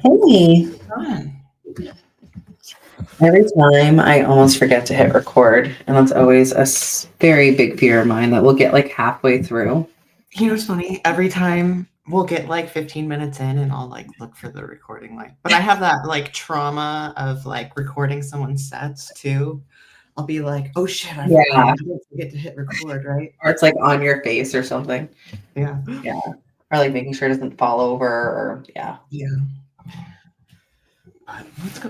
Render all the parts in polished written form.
Hey, Fun. every time I almost forget to hit record, and that's always a very big fear of mine that we'll get like halfway through. You know what's funny? Every time we'll get like 15 minutes in and I'll like look for the recording but I have that like trauma of like recording someone's sets too. I'll be like, oh shit, I Yeah. didn't forget to hit record, right? Or it's like on your face or something. Yeah. Yeah. Or like making sure it doesn't fall over or yeah. Yeah.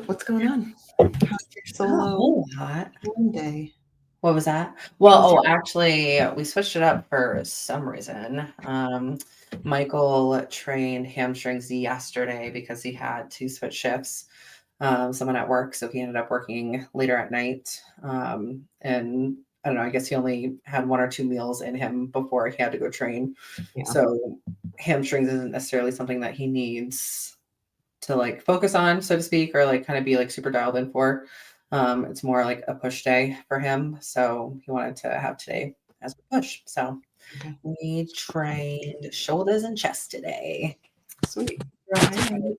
What's going on? How's your Not a solo whole lot. day? What was that? How Well, was your actually, we switched it up for some reason. Michael trained hamstrings yesterday because he had to switch shifts. Someone at work, so he ended up working later at night. And I don't know, I guess he only had 1 or 2 meals in him before he had to go train. Yeah. So hamstrings isn't necessarily something that he needs to like focus on, so to speak, or like kind of be like super dialed in for. It's more like a push day for him. So he wanted to have today as a push. So Okay. we trained shoulders and chest today. Sweet. Right.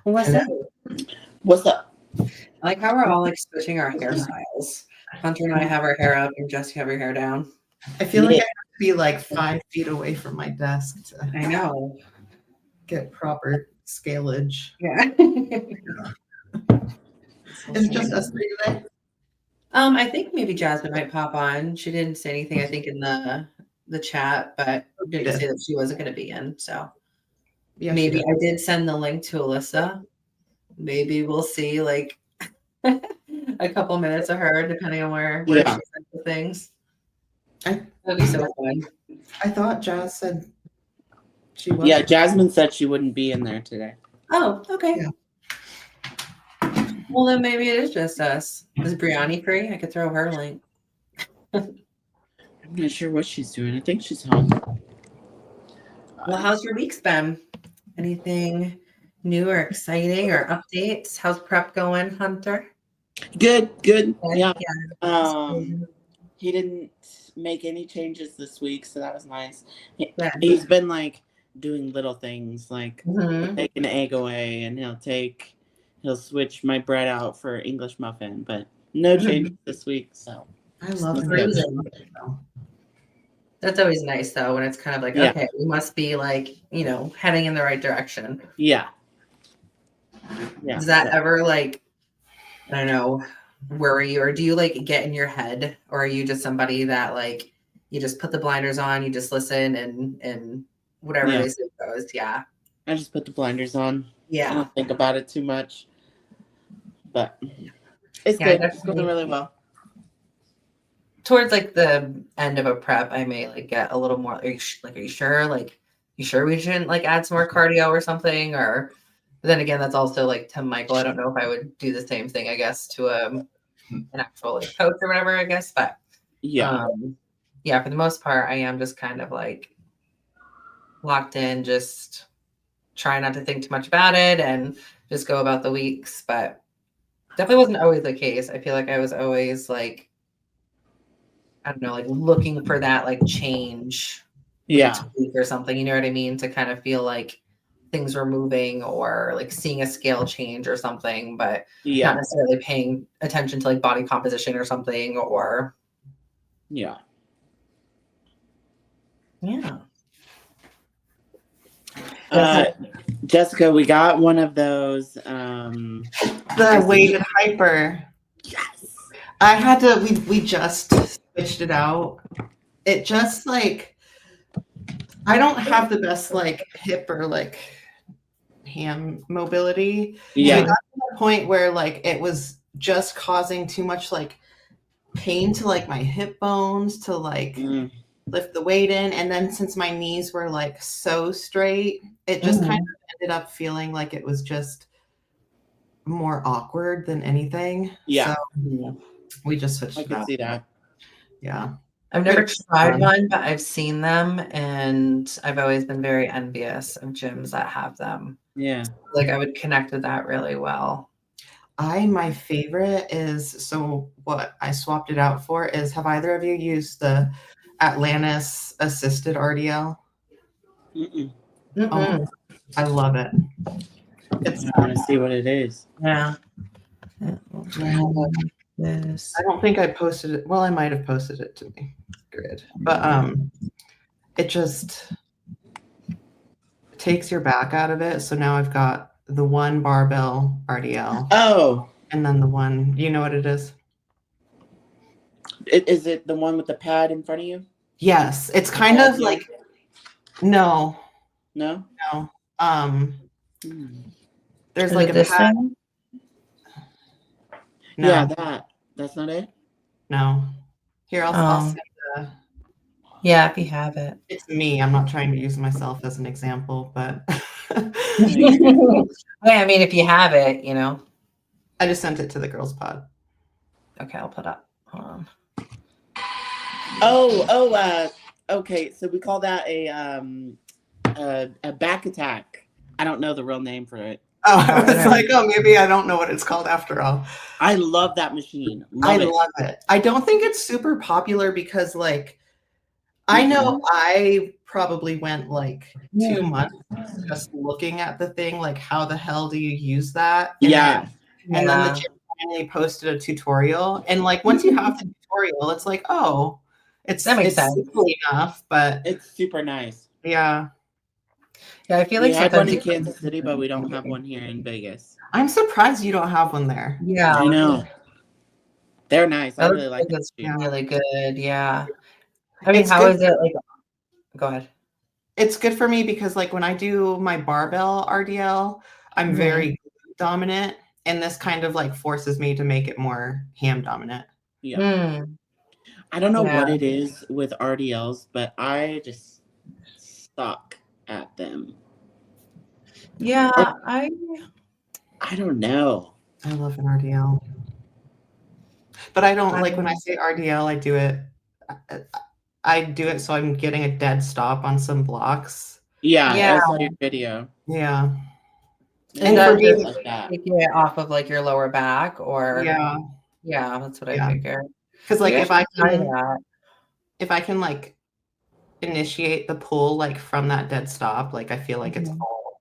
What's up? What's up? I like how we're all like switching our hairstyles. Hunter and I have our hair up and Jesse have her hair down. I feel like I have to be like 5 feet away from my desk to I know. get proper scalage. Yeah. Is it just us three today? I think maybe Jasmine might pop on. She didn't say anything, I think, in the chat, but didn't say that she wasn't going to be in. So Yeah, maybe I did send the link to Alyssa. Maybe we'll see like a couple minutes of her, depending on where she sent the things. That'd be so fun. I thought Jazz said she was. Yeah, Jasmine said she wouldn't be in there today. Oh, okay. Yeah. Well, then maybe it is just us. Is Brianni free? I could throw her link. I'm not sure what she's doing. I think she's home. Well, how's your week's been? Anything new or exciting or updates? How's prep going, Hunter? Good. Yeah. Yeah. He didn't make any changes this week, so that was nice. He's been like doing little things, like take an egg away, and he'll switch my bread out for English muffin, but no changes this week. So I love it. That's always nice though, when it's kind of like, okay, we must be like, heading in the right direction. Yeah. Does that ever like, I don't know, worry you, or do you like get in your head, or are you just somebody that like you just put the blinders on, you just listen and whatever they say goes? Yeah. I just put the blinders on. Yeah. I don't think about it too much. But it's good. It's going really well. Towards like the end of a prep, I may like get a little more are you sure? Like, you sure we shouldn't like add some more cardio or something? Or but then again, that's also like to Michael. I don't know if I would do the same thing, I guess, to an actual like coach or whatever, I guess. But yeah, for the most part, I am just kind of like locked in, just try not to think too much about it and just go about the weeks. But definitely wasn't always the case. I feel like I was always like, I don't know, like looking for that like change week or something, you know what I mean? To kind of feel like things were moving or like seeing a scale change or something, but not necessarily paying attention to like body composition or something or. Yeah. Jessica, we got one of those. The weighted hyper. Yes. I had to, we just switched it out. It just like, I don't have the best like hip or like ham mobility. Yeah. So it got to the point where like it was just causing too much like pain to like my hip bones to like lift the weight in. And then since my knees were like so straight, it just kind of ended up feeling like it was just more awkward than anything. Yeah. So we just switched it out. I can see that. Yeah. I've never tried one, but I've seen them and I've always been very envious of gyms that have them. Yeah. Like I would connect with that really well. My favorite is, so what I swapped it out for is, have either of you used the Atlantis assisted RDL? Oh, I love it. I want to see what it is. Yeah. This. I don't think I posted it. Well, I might have posted it to me grid, but it just takes your back out of it. So now I've got the one barbell RDL. Oh, and then the one, you know what it is? Is it the one with the pad in front of you? Yes, it's kind of like no. No. There's like a pad. Thing? No. Yeah, that's not it. No. Here, I'll send the. Yeah, if you have it. It's me. I'm not trying to use myself as an example, but. Yeah, I mean, if you have it, you know. I just sent it to the girls' pod. Okay, I'll put up. Hold on. Okay. So we call that a back attack. I don't know the real name for it. Oh, I was like, maybe I don't know what it's called after all. I love that machine. Love it. I don't think it's super popular because, like, I know I probably went like 2 months just looking at the thing, like, how the hell do you use that? And then the gym finally posted a tutorial, and like once you have the tutorial, it's like, oh, it's simple enough, but it's super nice. Yeah. Yeah, I feel like we had one in Kansas City, but we don't have one here in Vegas. I'm surprised you don't have one there. Yeah, I know. They're nice. I really like it. Really good. Yeah. I mean, how is it like? Go ahead. It's good for me because, like, when I do my barbell RDL, I'm very dominant, and this kind of like forces me to make it more ham dominant. Yeah. I don't know what it is with RDLs, but I just suck at them. Yeah, I don't know. I love an RDL. But I don't like when I say RDL, I do it so I'm getting a dead stop on some blocks. Yeah. I saw your video. Yeah. And for me, like that. Taking it off of like your lower back or yeah, that's what I figure. Because like if I can like initiate the pull like from that dead stop, like I feel like it's all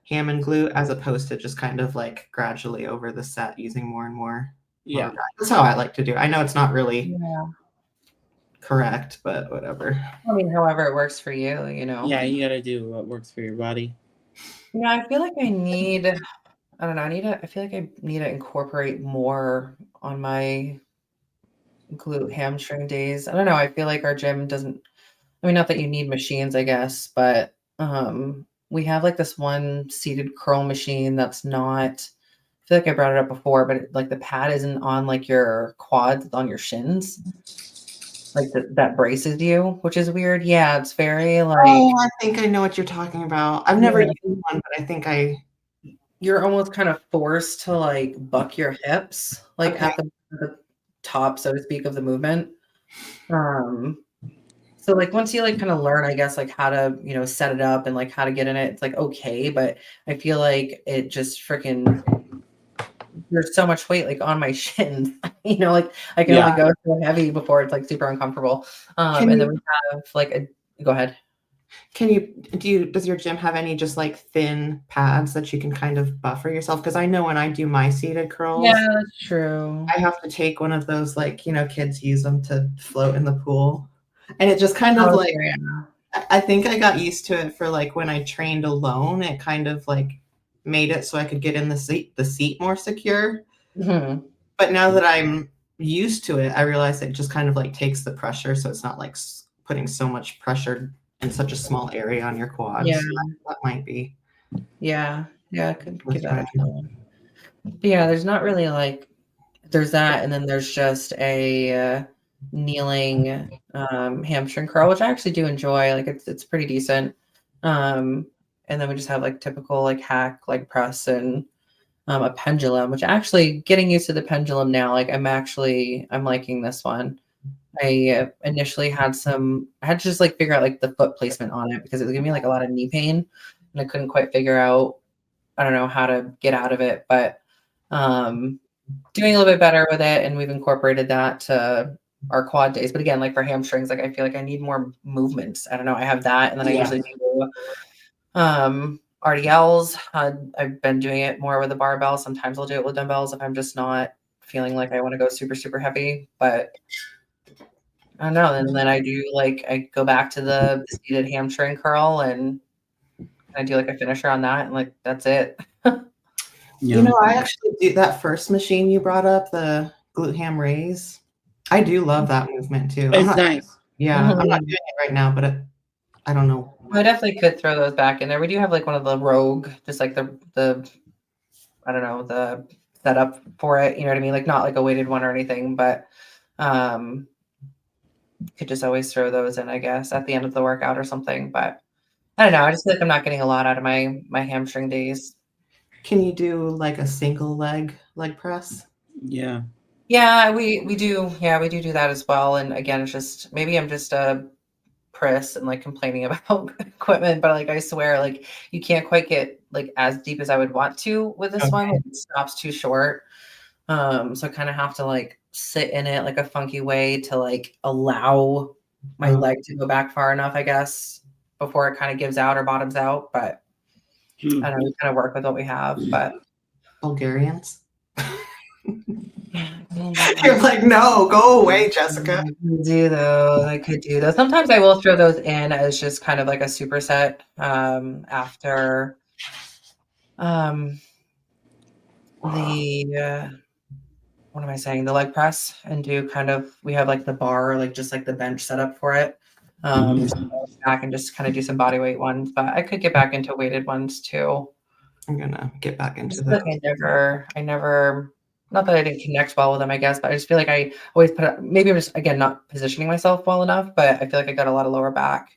ham and glute as opposed to just kind of like gradually over the set using more and more. Yeah. That's how I like to do it. I know it's not really correct, but whatever. I mean, however it works for you, you know. Yeah, you gotta do what works for your body. Yeah, I feel like I don't know, I feel like I need to incorporate more on my glute hamstring days. I don't know, I feel like our gym doesn't, I mean, not that you need machines, I guess, but we have like this one seated curl machine that's not, I feel like I brought it up before, but like the pad isn't on like your quads, it's on your shins. Like that braces you, which is weird. Yeah, it's very like. Oh, I think I know what you're talking about. I've never used one, but I think you're almost kind of forced to like buck your hips, like at the top, so to speak, of the movement. So like once you like kind of learn, I guess, like how to, you know, set it up and like how to get in it, it's like okay, but I feel like it just freaking there's so much weight like on my shins, you know, like I can only go so heavy before it's like super uncomfortable. And then we have like go ahead. Does your gym have any just like thin pads that you can kind of buffer yourself? Because I know when I do my seated curls, yeah, that's true. I have to take one of those, like, you know, kids use them to float in the pool. And it just kind of I think I got used to it for like when I trained alone, it kind of like made it so I could get in the seat more secure. But now that I'm used to it, I realize it just kind of like takes the pressure. So it's not like putting so much pressure in such a small area on your quads. Yeah. That might be. Yeah. Yeah, I could give that a try. Yeah, there's not really like, there's that, and then there's just a kneeling hamstring curl, which I actually do enjoy. Like it's pretty decent. And then we just have like typical like hack leg press and a pendulum, which actually getting used to the pendulum now, like I'm liking this one. I initially I had to just like figure out like the foot placement on it because it was giving me like a lot of knee pain and I couldn't quite figure out, I don't know how to get out of it, but doing a little bit better with it. And we've incorporated that to our quad days. But again, like for hamstrings, like I feel like I need more movements. I don't know. I have that. And then I usually do RDLs. I've been doing it more with a barbell. Sometimes I'll do it with dumbbells if I'm just not feeling like I want to go super, super heavy. But I don't know. And then I do I go back to the seated hamstring curl and I do a finisher on that, and that's it. You know, I actually do that first machine you brought up, the glute ham raise. I do love that movement too. It's nice. Yeah, I'm not doing it right now, but I don't know. I definitely could throw those back in there. We do have one of the Rogue, just the I don't know, the setup for it. You know what I mean? Not a weighted one or anything, but could just always throw those in, I guess, at the end of the workout or something. But I don't know. I just feel like I'm not getting a lot out of my hamstring days. Can you do a single leg press? Yeah. Yeah, we do. Yeah, we do that as well. And again, it's just maybe I'm just a priss and complaining about equipment, but I swear you can't quite get as deep as I would want to with this one. It stops too short. So I kind of have to sit in it a funky way to allow my leg to go back far enough, I guess, before it kind of gives out or bottoms out. But I don't know, we kind of work with what we have. But Bulgarians. You're no, go away, Jessica. I could do those. Sometimes I will throw those in as just kind of a superset after the what am I saying? The leg press, and do kind of, we have the bar, just the bench set up for it. Back and just kind of do some body weight ones, but I could get back into weighted ones too. I'm gonna get back into that. I never, not that I didn't connect well with them, I guess, but I just feel I always maybe I'm just, again, not positioning myself well enough, but I feel I got a lot of lower back.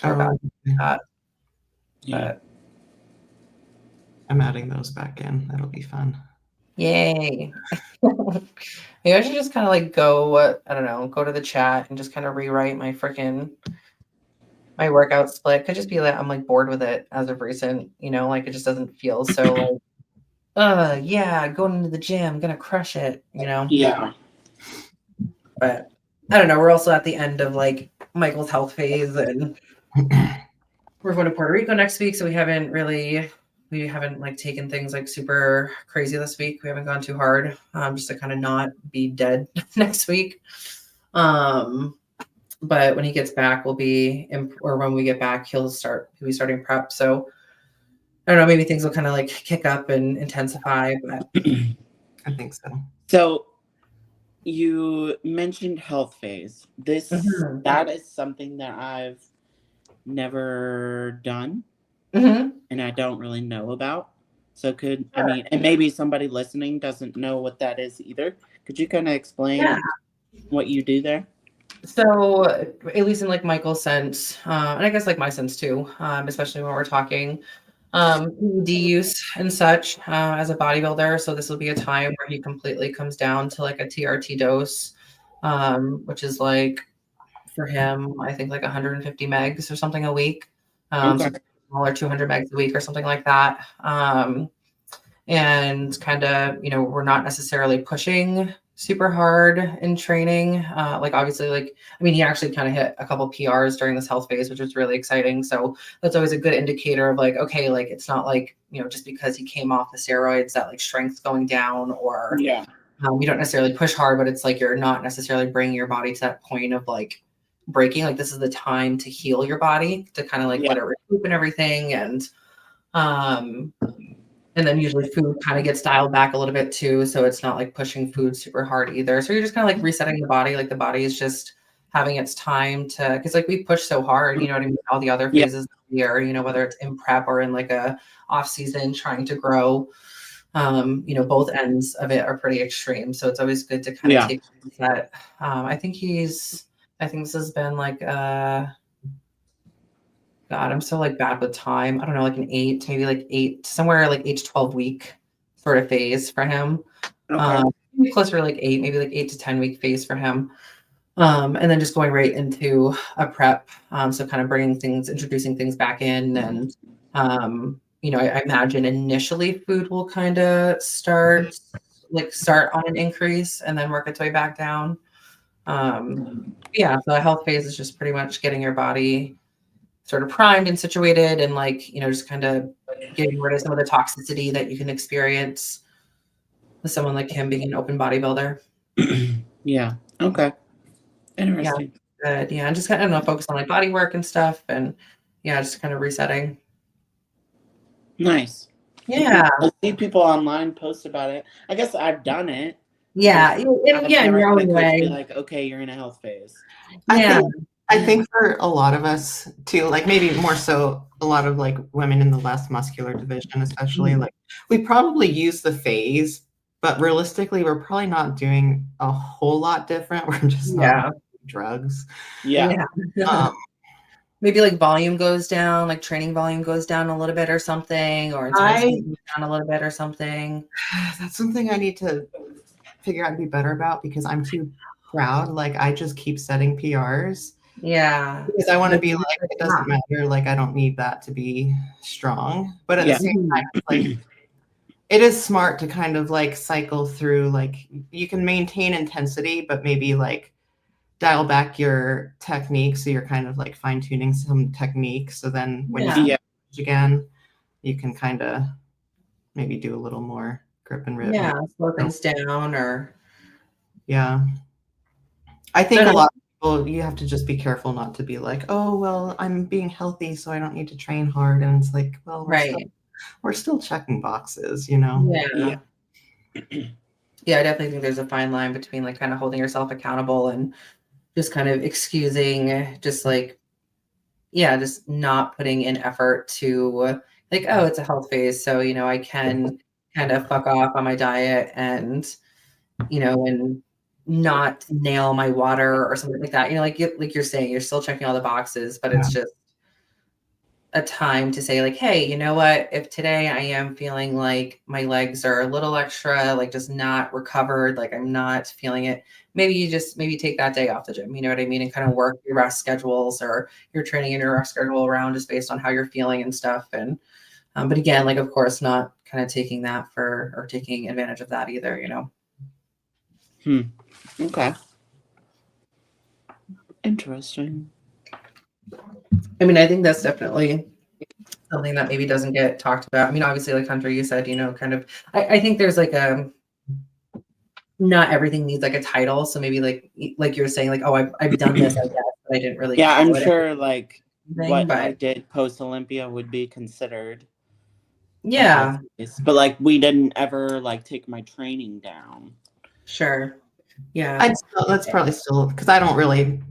Yeah. But I'm adding those back in. That'll be fun. Yay. Maybe I should just kind of go, I don't know, go to the chat and just kind of rewrite my workout split. Could just be I'm bored with it as of recent, it just doesn't feel so yeah, going into the gym, gonna crush it, Yeah. But I don't know. We're also at the end of Michael's health phase, and we're going to Puerto Rico next week, so we haven't taken things super crazy this week. We haven't gone too hard, just to kind of not be dead next week. But when he gets back, when we get back, he'll be starting prep. So I don't know, maybe things will kind of kick up and intensify. But I think so. So you mentioned health phase. That is something that I've never done, and I don't really know about. So and maybe somebody listening doesn't know what that is either. Could you kind of explain what you do there? So at least in Michael's sense, and I guess my sense too, especially when we're talking ED use and such as a bodybuilder. So this will be a time where he completely comes down to a TRT dose, which is for him, I think 150 megs or something a week. So or 200 megs a week or something like that. And kind of, we're not necessarily pushing super hard in training. Obviously, he actually kind of hit a couple PRs during this health phase, which was really exciting. So that's always a good indicator of okay, it's not just because he came off the steroids that strength's going down, or you don't necessarily push hard, but it's you're not necessarily bringing your body to that point of breaking. This is the time to heal your body, to kind of let it recoup and everything. And then usually food kind of gets dialed back a little bit too. So it's not pushing food super hard either. So you're just kind of resetting the body. The body is just having its time to, because we push so hard, you know what I mean? All the other phases of the year, whether it's in prep or in a off season trying to grow, both ends of it are pretty extreme. So it's always good to kind of take that. I think this has been God, I'm so bad with time. I don't know, an 8, maybe 8, somewhere 8 to 12 week sort of phase for him. Maybe closer to 8, maybe 8 to 10 week phase for him. And then just going right into a prep. So kind of introducing things back in. And, I imagine initially food will kind of start on an increase and then work its way back down. So the health phase is just pretty much getting your body sort of primed and situated, and like, just kind of getting rid of some of the toxicity that you can experience with someone like him being an open bodybuilder. Yeah. Okay. Interesting. Good. Yeah, and just kind of, I don't know, focus on like body work and stuff, and just kind of resetting. Nice. Yeah. I see people online post about it. I guess I've done it. Yeah. In your own way. Be like, okay, you're in a health phase. Yeah. I think for a lot of us too, like maybe more so a lot of like women in the less muscular division, especially, like we probably use the phase, but realistically, we're probably not doing a whole lot different. We're just not drugs. Yeah. Maybe like volume goes down, like training volume goes down a little bit or something, or intensity goes down a little bit or something. That's something I need to figure out and be better about, because I'm too proud. Like I just keep setting PRs. Yeah. Because I want to be like, it doesn't matter. Like I don't need that to be strong. But at the same time, it's like it is smart to kind of like cycle through, like you can maintain intensity, but maybe like dial back your technique, so you're kind of like fine-tuning some technique, so then when you again, you can kind of maybe do a little more grip and rip. Slow things down, or I think a lot of people, you have to just be careful not to be like, oh well, I'm being healthy so I don't need to train hard, and it's like, well, we're still checking boxes, I definitely think there's a fine line between like kind of holding yourself accountable and just kind of excusing, just like, just not putting in effort to like, oh, it's a health phase, so I can kind of fuck off on my diet and and not nail my water or something like that. Like you're saying, you're still checking all the boxes, but it's just a time to say like, hey, you know what? If today I am feeling like my legs are a little extra, like just not recovered, like I'm not feeling it, maybe take that day off the gym, you know what I mean? And kind of work your rest schedules or your training and your rest schedule around just based on how you're feeling and stuff. And, but again, like, of course, not kind of taking that or taking advantage of that either, Okay. Interesting. I mean, I think that's definitely something that maybe doesn't get talked about. I mean, obviously, like Hunter, you said, kind of, I think there's like not everything needs like a title. So maybe like you're saying, like, oh, I've done this, I guess, but I didn't really. Yeah, I'm sure like what I did post Olympia would be considered. Yeah. But like we didn't ever like take my training down. Sure. Yeah. That's probably still, because I don't really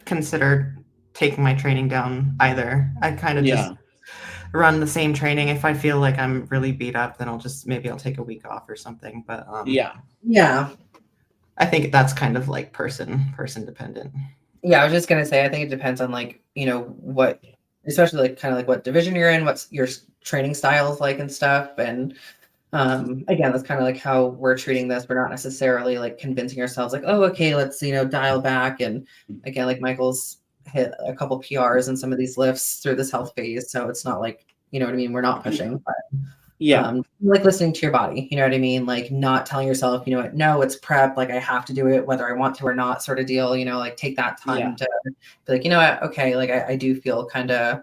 consider taking my training down either. I kind of just run the same training. If I feel like I'm really beat up, then I'll take a week off or something. But I think that's kind of like person dependent. Yeah, I was just gonna say, I think it depends on like, what, especially like kind of like what division you're in, what's your training styles like and stuff. And again, that's kind of like how we're treating this. We're not necessarily like convincing ourselves like, oh, okay, let's dial back. And again, like Michael's hit a couple PRs in some of these lifts through this health phase, so it's not like, you know what I mean, we're not pushing, but like listening to your body, you know what I mean, like not telling yourself, no, it's prep, like I have to do it whether I want to or not, sort of deal. Like take that time to be like, what, okay, like I do feel kind of,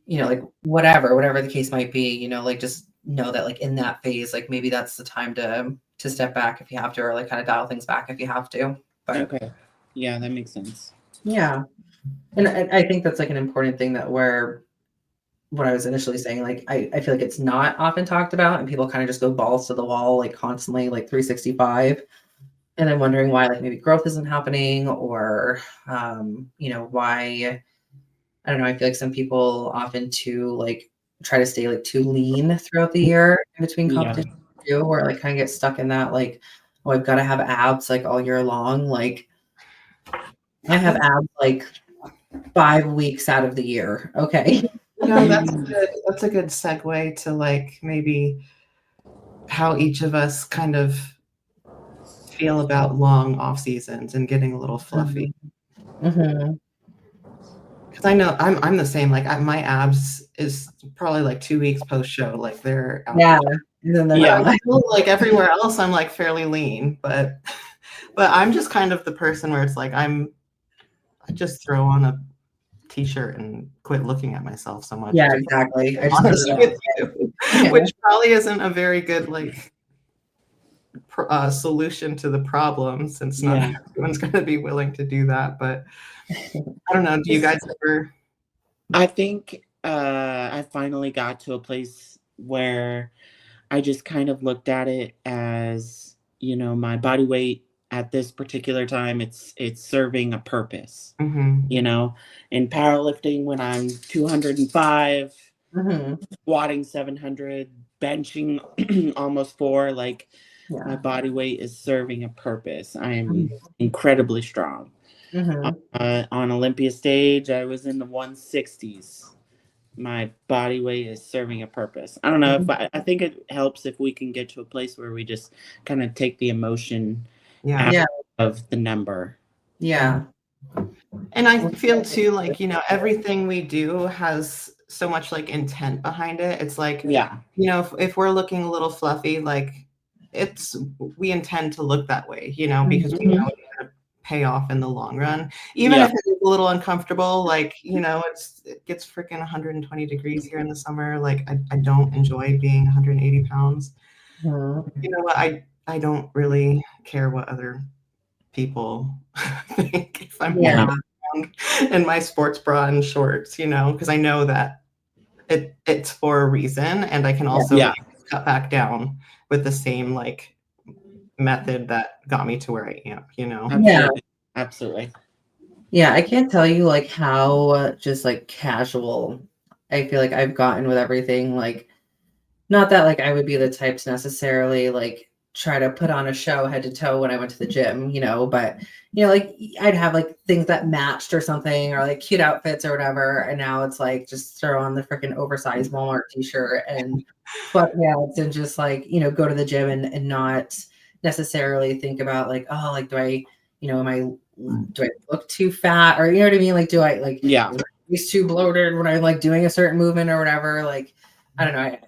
like whatever the case might be, like just know that like in that phase, like maybe that's the time to step back if you have to, or like kind of dial things back if you have to. But okay, yeah, that makes sense. Yeah, and I think that's like an important thing that what I was initially saying, like I feel like it's not often talked about, and people kind of just go balls to the wall like constantly, like 365, and I'm wondering why like maybe growth isn't happening, or why, I don't know. I feel like some people often too like try to stay like too lean throughout the year in between competitions too, or like kind of get stuck in that like, oh, I've got to have abs like all year long. Like I have abs like 5 weeks out of the year. Okay. That's a good segue to like maybe how each of us kind of feel about long off seasons and getting a little fluffy. Because I know I'm the same. Like my abs is probably like 2 weeks post show. Like they're out I feel like everywhere else I'm like fairly lean, but I'm just kind of the person where it's like I just throw on a t-shirt and quit looking at myself so much. Yeah, exactly. I just Honest with you, which probably isn't a very good like solution to the problem, since not everyone's going to be willing to do that. But I don't know. Do you guys ever? I think I finally got to a place where I just kind of looked at it as, you know, my body weight at this particular time, it's serving a purpose. You know, in powerlifting, when I'm 205, squatting 700, benching almost 4, like my body weight is serving a purpose. I am incredibly strong. On Olympia stage, I was in the 160s. My body weight is serving a purpose. I don't know if I think it helps if we can get to a place where we just kind of take the emotion out of the number. Yeah. And I feel too, like, you know, everything we do has so much like intent behind it. It's like, you know, if we're looking a little fluffy, like we intend to look that way, you know, because we know it's going to pay off in the long run, even if it's a little uncomfortable. Like, you know, it gets freaking 120 degrees here in the summer. Like, I don't enjoy being 180 pounds. You know what? I don't really care what other people think if I'm in my sports bra and shorts, you know, because I know that it's for a reason, and I can also cut back down with the same like method that got me to where I am, you know. Absolutely. Yeah, I can't tell you like how just like casual I feel like I've gotten with everything. Like, not that like I would be the type to necessarily like try to put on a show head to toe when I went to the gym, you know, but you know, like I'd have like things that matched or something, or like cute outfits or whatever. And now it's like just throw on the freaking oversized Walmart t-shirt and sweatpants and just like, you know, go to the gym and not necessarily think about like, oh, like do I look too fat, or you know what I mean? Like, do I like is too bloated when I'm like doing a certain movement or whatever? Like, I don't know.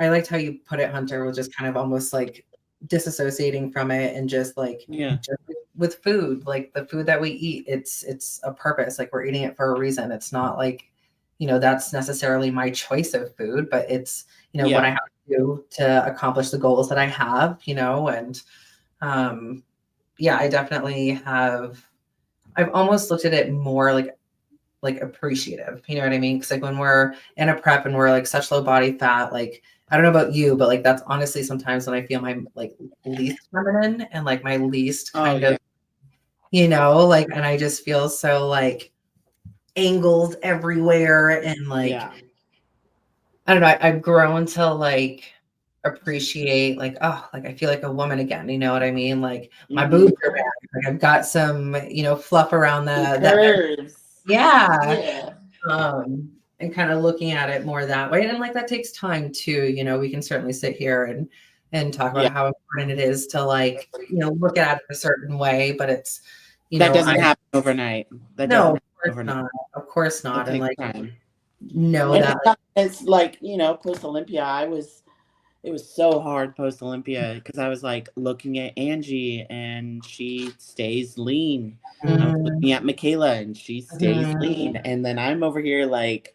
I liked how you put it, Hunter, was just kind of almost like disassociating from it and just like just with food, like the food that we eat, it's a purpose. Like, we're eating it for a reason. It's not like, you know, that's necessarily my choice of food, but it's, you know, what I have to do to accomplish the goals that I have, you know. And I definitely have. I've almost looked at it more like appreciative, you know what I mean? Because like when we're in a prep and we're like such low body fat, like I don't know about you, but like that's honestly sometimes when I feel my like least feminine and like my least kind of, you know, like, and I just feel so like angled everywhere and like I don't know. I've grown to like appreciate like, oh, like I feel like a woman again, you know what I mean? Like my boobs are back. Like I've got some, you know, fluff around the curves. And kind of looking at it more that way. And like that takes time too. You know, we can certainly sit here and talk about how important it is to like, you know, look at it a certain way, but it's, you know, that doesn't happen overnight. Of course not. And like time. It's like, you know, post Olympia, it was so hard post Olympia because I was like looking at Angie and she stays lean. I was looking at Michaela and she stays lean. And then I'm over here like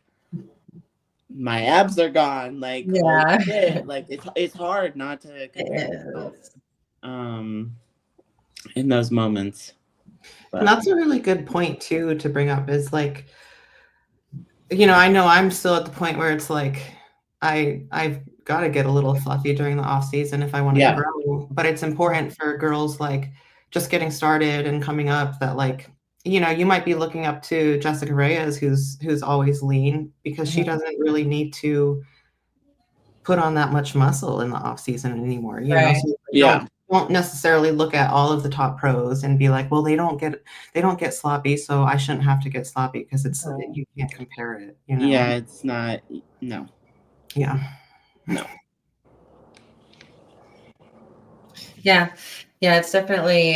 my abs are gone. Like, holy shit. Like it's hard not to compare yourself in those moments. But. And that's a really good point too to bring up, is like, you know I'm still at the point where it's like I've got to get a little fluffy during the off season if I want to grow. But it's important for girls like just getting started and coming up that like, you know, you might be looking up to Jessica Reyes, who's always lean, because she doesn't really need to put on that much muscle in the off season anymore. You know, so don't necessarily look at all of the top pros and be like, well, they don't get sloppy, so I shouldn't have to get sloppy, because it's you can't compare it. You know? Yeah, it's not. No. Yeah. No. Yeah, it's definitely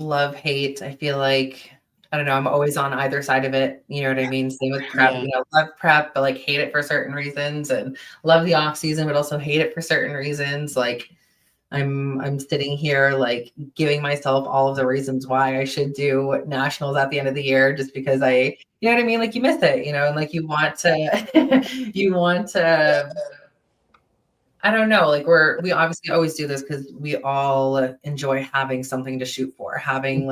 love-hate. I feel like, I don't know, I'm always on either side of it. You know what I mean? Same with prep, you know, love prep, but like hate it for certain reasons, and love the off season, but also hate it for certain reasons. Like, I'm sitting here like giving myself all of the reasons why I should do nationals at the end of the year, just because you know what I mean? Like you miss it, and like you want to, you want to, I don't know, like we obviously always do this because we all enjoy having something to shoot for, having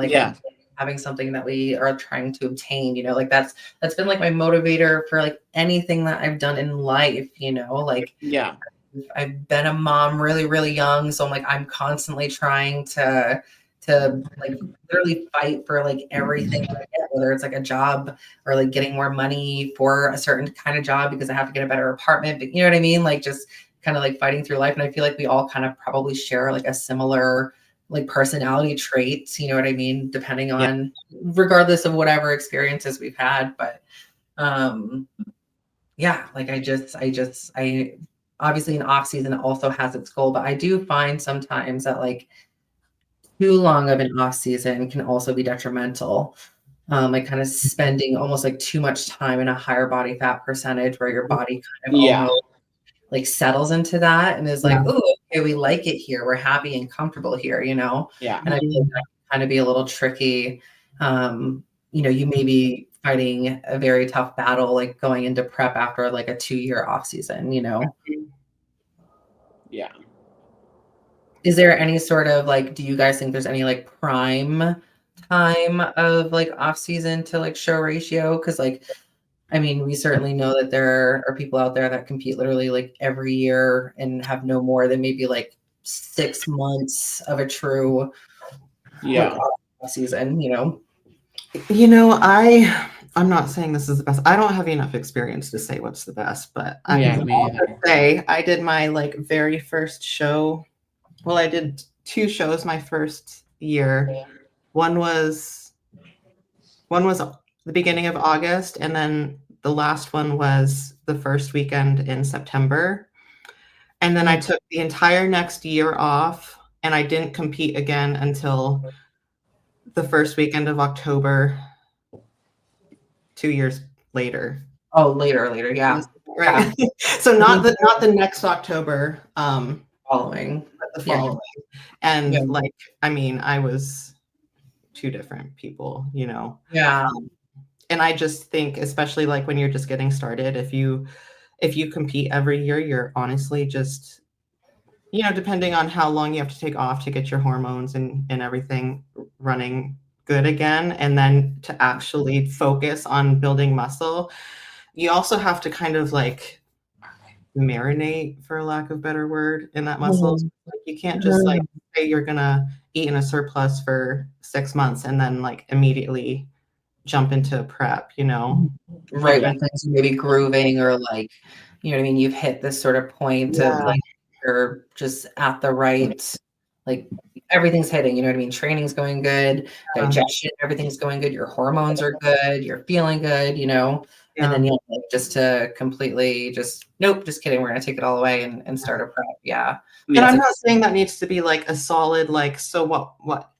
something that we are trying to obtain, like that's been like my motivator for like anything that I've done in life, like I've been a mom really, really young. So I'm like, I'm constantly trying to like literally fight for like everything that I get, whether it's like a job or like getting more money for a certain kind of job because I have to get a better apartment. But you know what I mean? Like just kind of like fighting through life. And I feel like we all kind of probably share like a similar like personality traits, you know what I mean? Depending on regardless of whatever experiences we've had. But yeah, like I obviously an off season also has its goal, but I do find sometimes that like too long of an off season can also be detrimental. Like kind of spending almost like too much time in a higher body fat percentage where your body kind of almost like settles into that and is like, oh, okay, we like it here. We're happy and comfortable here, Yeah. And I feel like that can kind of be a little tricky. You may be fighting a very tough battle, like going into prep after like a 2-year off season, Yeah. Is there any sort of like, do you guys think there's any like prime time of like off season to like show ratio? Because like, I mean, we certainly know that there are people out there that compete literally like every year and have no more than maybe like 6 months of a true off season, I'm not saying this is the best. I don't have enough experience to say what's the best, but I did my like very first show. Well, I did 2 shows my first year. One was the beginning of August, and then the last one was the first weekend in September. And then I took the entire next year off, and I didn't compete again until the first weekend of October 2 years later. Oh, later, yeah. Right. Yeah. So not the next October, following. But the following. And like, I mean, I was 2 different people, Yeah. And I just think, especially like when you're just getting started, if you compete every year, you're honestly just, depending on how long you have to take off to get your hormones and everything running good again, and then to actually focus on building muscle, you also have to kind of like marinate, for lack of a better word, in that muscle. Like, you can't just like say you're gonna eat in a surplus for 6 months and then like immediately jump into prep, Right, when things are maybe grooving or like, you know what I mean, you've hit this sort of point of like you're just at the right, like everything's hitting, you know what I mean? Training's going good, digestion, everything's going good, your hormones are good, you're feeling good, and then like just to completely just nope, just kidding, we're gonna take it all away and start a prep. Yeah. And I'm not saying that needs to be like a solid, like, so what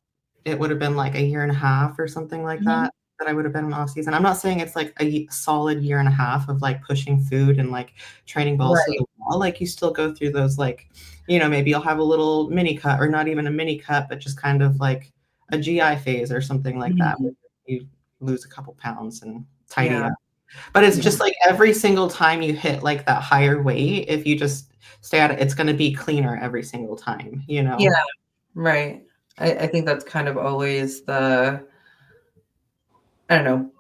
it would have been like a year and a half or something like that I would have been in off season. I'm not saying it's like a solid year and a half of like pushing food and like training balls to the wall. Like you still go through those, like, maybe you'll have a little mini cut, or not even a mini cut, but just kind of like a GI phase or something like that, where you lose a couple pounds and tidy up. But it's just like every single time you hit like that higher weight, if you just stay at it, it's going to be cleaner every single time, Yeah, right. I think that's kind of always the, I don't know,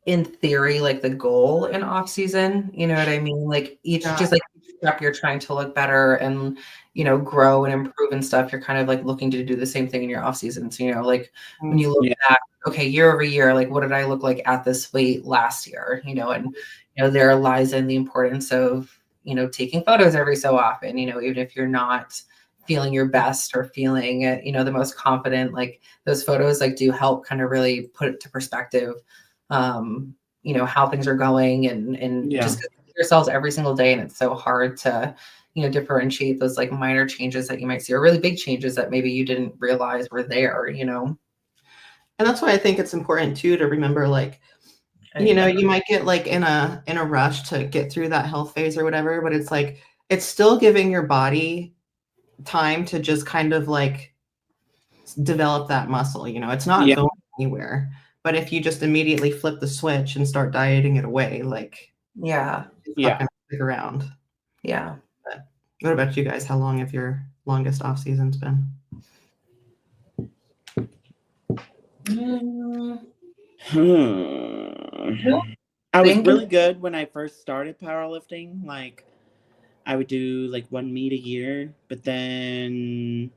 in theory, like the goal in off season, you know what I mean? Like just like each step you're trying to look better and, grow and improve and stuff. You're kind of like looking to do the same thing in your off season. So, like when you look back, okay, year over year, like what did I look like at this weight last year? And, there lies in the importance of, taking photos every so often, even if you're not feeling your best or feeling, the most confident, like those photos like do help kind of really put it to perspective, how things are going and just yourselves every single day. And it's so hard to, differentiate those like minor changes that you might see or really big changes that maybe you didn't realize were there, And that's why I think it's important too, to remember, like, you might get like in a rush to get through that health phase or whatever, but it's like, it's still giving your body time to just kind of like develop that muscle. You know, it's not Yeah. going anywhere. But if you just immediately flip the switch and start dieting it away, like Yeah. it's not going to stick around. Yeah. But what about you guys? How long have your longest off seasons been? I was really good when I first started powerlifting. Like, I would do like 1 meet a year, but then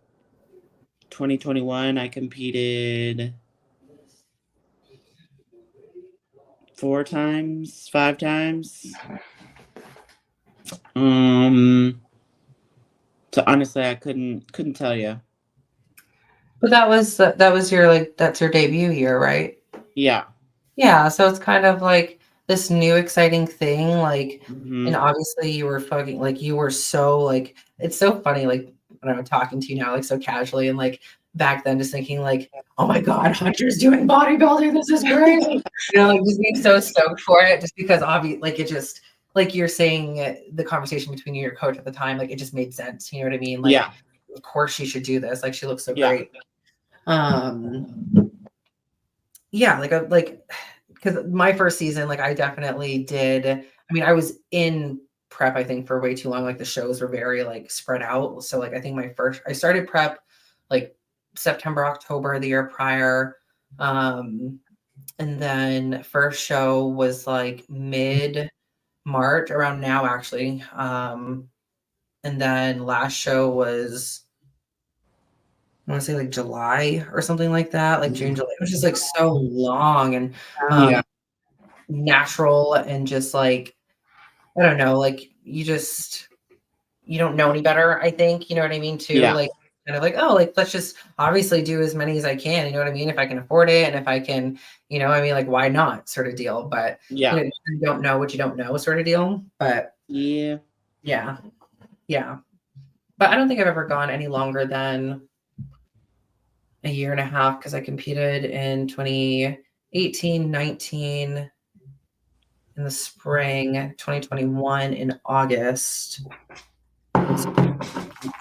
2021 I competed 4 times, 5 times. So honestly, I couldn't tell you. But that was your like that's your debut year, right? Yeah. Yeah, so it's kind of like this new exciting thing, like, Mm-hmm. and obviously you were fucking like you were so like it's so funny, like when I'm talking to you now, like so casually, and like back then just thinking like, oh my God, Hunter's doing bodybuilding, this is great. You know, like just being so stoked for it, just because obviously like it just like you're saying the conversation between you and your coach at the time, like it just made sense. You know what I mean? Like, Yeah. of course she should do this. Like she looks so Yeah. great. Yeah, like because my first season, like I definitely did. I mean, I was in prep, I think, for way too long. Like the shows were very like spread out. So like I think I started prep like September, October the year prior. And then first show was like mid March, around now actually. And then last show was I want to say like July or something like that, like June, July. It was just like so long and natural and just like, I don't know, like you don't know any better, I think, you know what I mean, too? Yeah. Like kind of like, oh, like let's just obviously do as many as I can, you know what I mean? If I can afford it and if I can, you know, I mean, like why not sort of deal. But you know, you don't know what you don't know sort of deal. But yeah. But I don't think I've ever gone any longer than a year and a half because I competed in 2018, 19 in the spring, 2021 in August.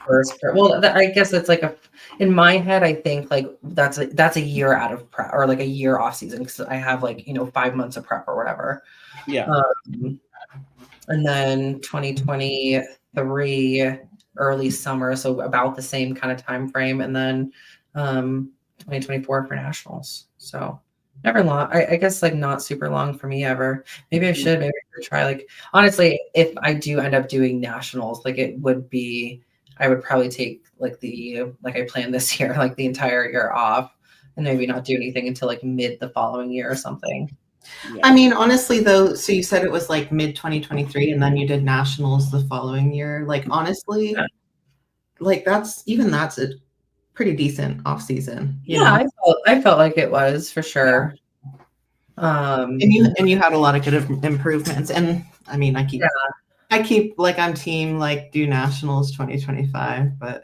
First, well, I guess it's like in my head, I think like that's a year out of prep or like a year off season because I have like 5 months of prep or whatever. Yeah. And then 2023 early summer, so about the same kind of time frame, and then 2024 for nationals. So never long. I guess like not super long for me ever. Maybe I should try like honestly, if I do end up doing nationals, like I would probably take like I planned this year, like the entire year off and maybe not do anything until like mid the following year or something. Yeah. I mean, honestly, though, so you said it was like mid 2023 and then you did nationals the following year. Like, honestly, like that's a pretty decent off season. You know? I felt like it was for sure. Yeah. And you had a lot of good improvements. And I mean, I keep like on team like do nationals 2025, but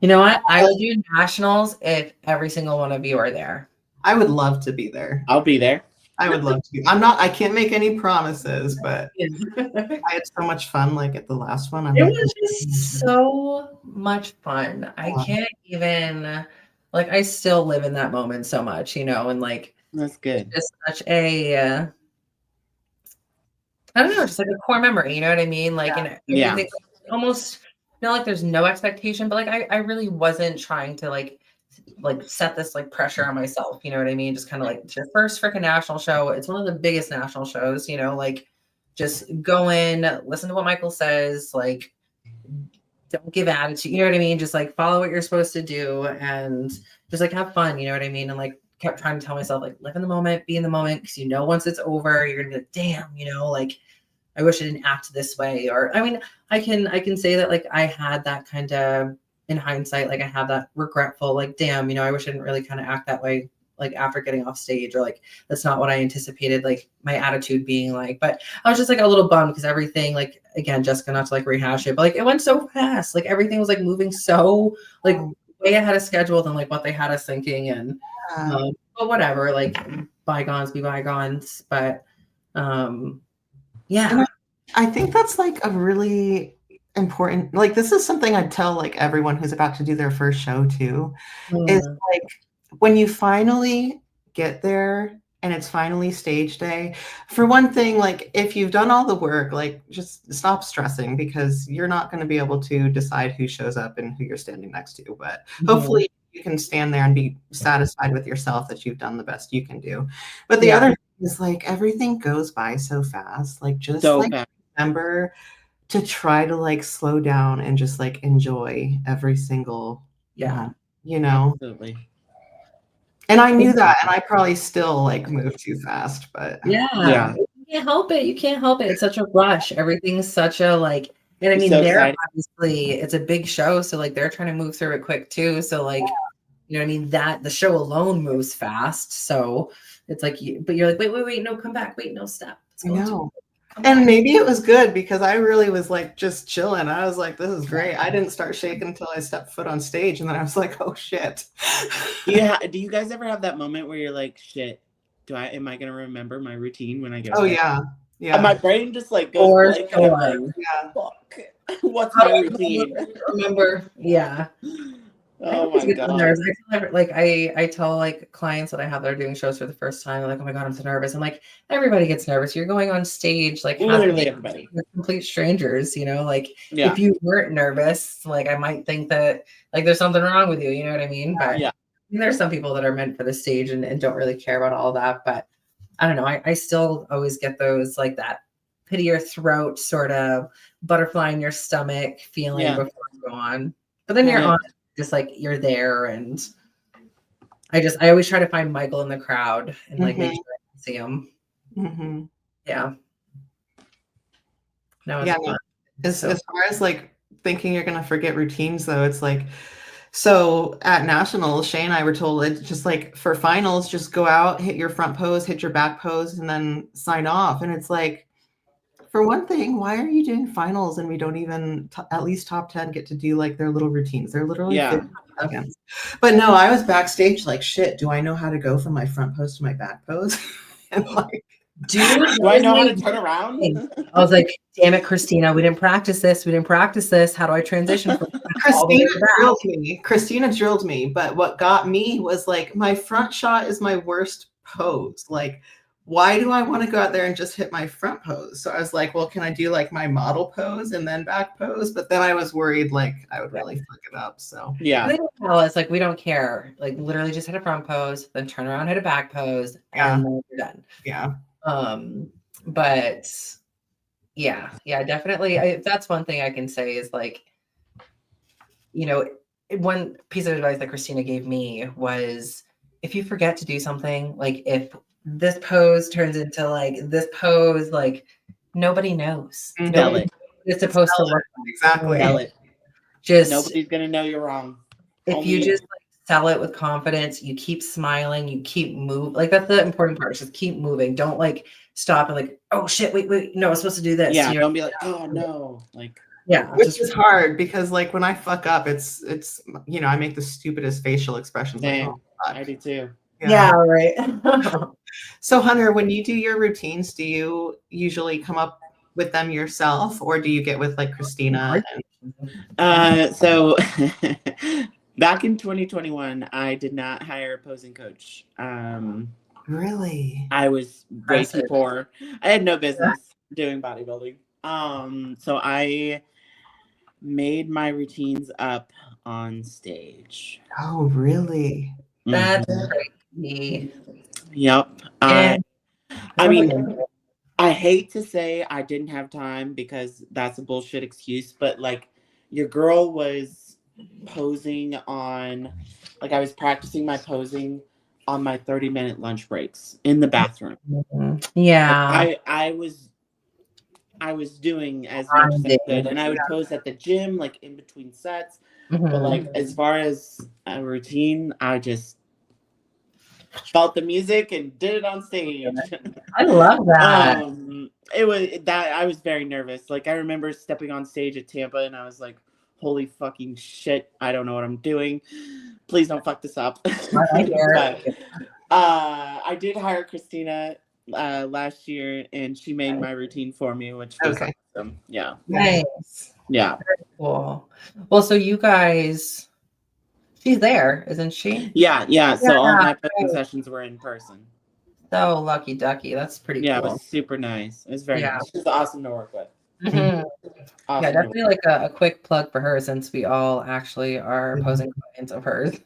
you know what? I will do nationals if every single one of you are there. I would love to be there. I'll be there. I would love to be. I can't make any promises, but I had so much fun like at the last one. It was just so much fun. I can't even like I still live in that moment so much, and like that's good. It's such a I don't know, just like a core memory, you know what I mean? Like almost not like there's no expectation, but like I really wasn't trying to like set this like pressure on myself, you know what I mean? Just kind of like it's your first freaking national show. It's one of the biggest national shows, like just go in, listen to what Michael says, like don't give attitude, you know what I mean? Just like follow what you're supposed to do and just like have fun, you know what I mean? And like kept trying to tell myself like live in the moment, be in the moment, because once it's over, you're gonna be like, damn, like I wish I didn't act this way. Or I mean, I can say that like I had that kind of in hindsight, like I have that regretful, like, damn, I wish I didn't really kind of act that way, like after getting off stage, or like that's not what I anticipated, like my attitude being like. But I was just like a little bummed because everything, like again, Jessica, not to like rehash it, but like it went so fast, like everything was like moving so like way ahead of schedule than like what they had us thinking. And but whatever, like bygones be bygones. But yeah, I think that's like a really important. Like, this is something I'd tell like everyone who's about to do their first show too, is like when you finally get there and it's finally stage day, for one thing, like if you've done all the work, like just stop stressing, because you're not going to be able to decide who shows up and who you're standing next to. But hopefully you can stand there and be satisfied with yourself that you've done the best you can do. But the other thing is, like, everything goes by so fast. Like, just So like fast. remember to try to like slow down and just like enjoy every single moment, you know. Absolutely. And I knew that, and I probably still like move too fast, but Yeah. You can't help it. You can't help it. It's such a rush. Everything's such a like, and I mean, So they're exciting. obviously, it's a big show, so like they're trying to move through it quick too. So like, you know what I mean? That the show alone moves fast. So it's like, but you're like, wait, no, come back. Wait, no, stop. I know. And maybe it was good because I really was like just chilling. I was like, this is great. I didn't start shaking until I stepped foot on stage, and then I was like, oh shit. Yeah. Do you guys ever have that moment where you're like, shit, am I gonna remember my routine when I get Oh there? yeah. Yeah. And my brain just like goes blank, and I'm like, yeah. fuck. What's my routine? Remember? Yeah. Oh my god. I tell like clients that I have that are doing shows for the first time, they're like, oh my god, I'm so nervous. I'm like, everybody gets nervous. You're going on stage, like Literally everybody. with complete strangers, you know, like Yeah. if you weren't nervous, like I might think that like there's something wrong with you, you know what I mean? But Yeah. there's some people that are meant for the stage and don't really care about all that. But I don't know. I still always get those like that pit of your throat, sort of butterfly in your stomach feeling before you go on. But then you're on, just like you're there, and I always try to find Michael in the crowd and like make sure I can see him. Yeah. No, it's fun. As far as like thinking you're gonna forget routines though, it's like, so at nationals, Shay and I were told it's just like for finals, just go out, hit your front pose, hit your back pose, and then sign off. And it's like, for one thing, why are you doing finals and we don't even at least top 10 get to do like their little routines? They're literally 50 seconds. But no, I was backstage like, shit, do I know how to go from my front pose to my back pose? And like, dude, do I know how to turn around? I was like, damn it, Christina, we didn't practice this. How do I transition from Christina drilled me, but what got me was like, my front shot is my worst pose. Like, why do I want to go out there and just hit my front pose? So I was like, well, can I do like my model pose and then back pose? But then I was worried like I would really fuck it up. So they don't tell us, like, we don't care. Like, literally just hit a front pose, then turn around, hit a back pose, and then you're done. Yeah. But yeah, definitely. That's one thing I can say is like, you know, one piece of advice that Christina gave me was, if you forget to do something, like if this pose turns into like this pose, like nobody knows. It's supposed to look exactly. Just nobody's gonna know you're wrong. If you just like sell it with confidence, you keep smiling, you keep moving. Like that's the important part. Just keep moving. Don't like stop and like, oh shit, wait, no, I was supposed to do this. Yeah, you know? Don't be like, oh no, like. Yeah, which is hard because like when I fuck up, it's you know, I make the stupidest facial expressions. Like, oh, I do too. Yeah, right. So Hunter, when you do your routines, do you usually come up with them yourself, or do you get with like Christina? So back in 2021, I did not hire a posing coach. Really? I was way too poor. I had no business doing bodybuilding. So I made my routines up on stage. Oh, really? That's crazy. Yep. I mean, I hate to say I didn't have time because that's a bullshit excuse, but like your girl was posing on, like I was practicing my posing on my 30-minute lunch breaks in the bathroom. Yeah. Like I was doing as much as I could, and I would pose at the gym, like in between sets. But like as far as a routine, I just felt the music and did it on stage. I love that. It was that I was very nervous. Like I remember stepping on stage at Tampa, and I was like, "Holy fucking shit! I don't know what I'm doing. Please don't fuck this up." But, I did hire Christina last year, and she made my routine for me, which was awesome. Yeah. Nice. Yeah. Cool. Well, so you guys, she's there, isn't she? Yeah. So all Yeah. my posing sessions were in person. So lucky ducky. That's pretty Yeah, it cool. was super nice. It was very Yeah. nice. She was awesome to work with. Mhm. Awesome Yeah, to work definitely like a quick plug for her since we all actually are posing clients of hers.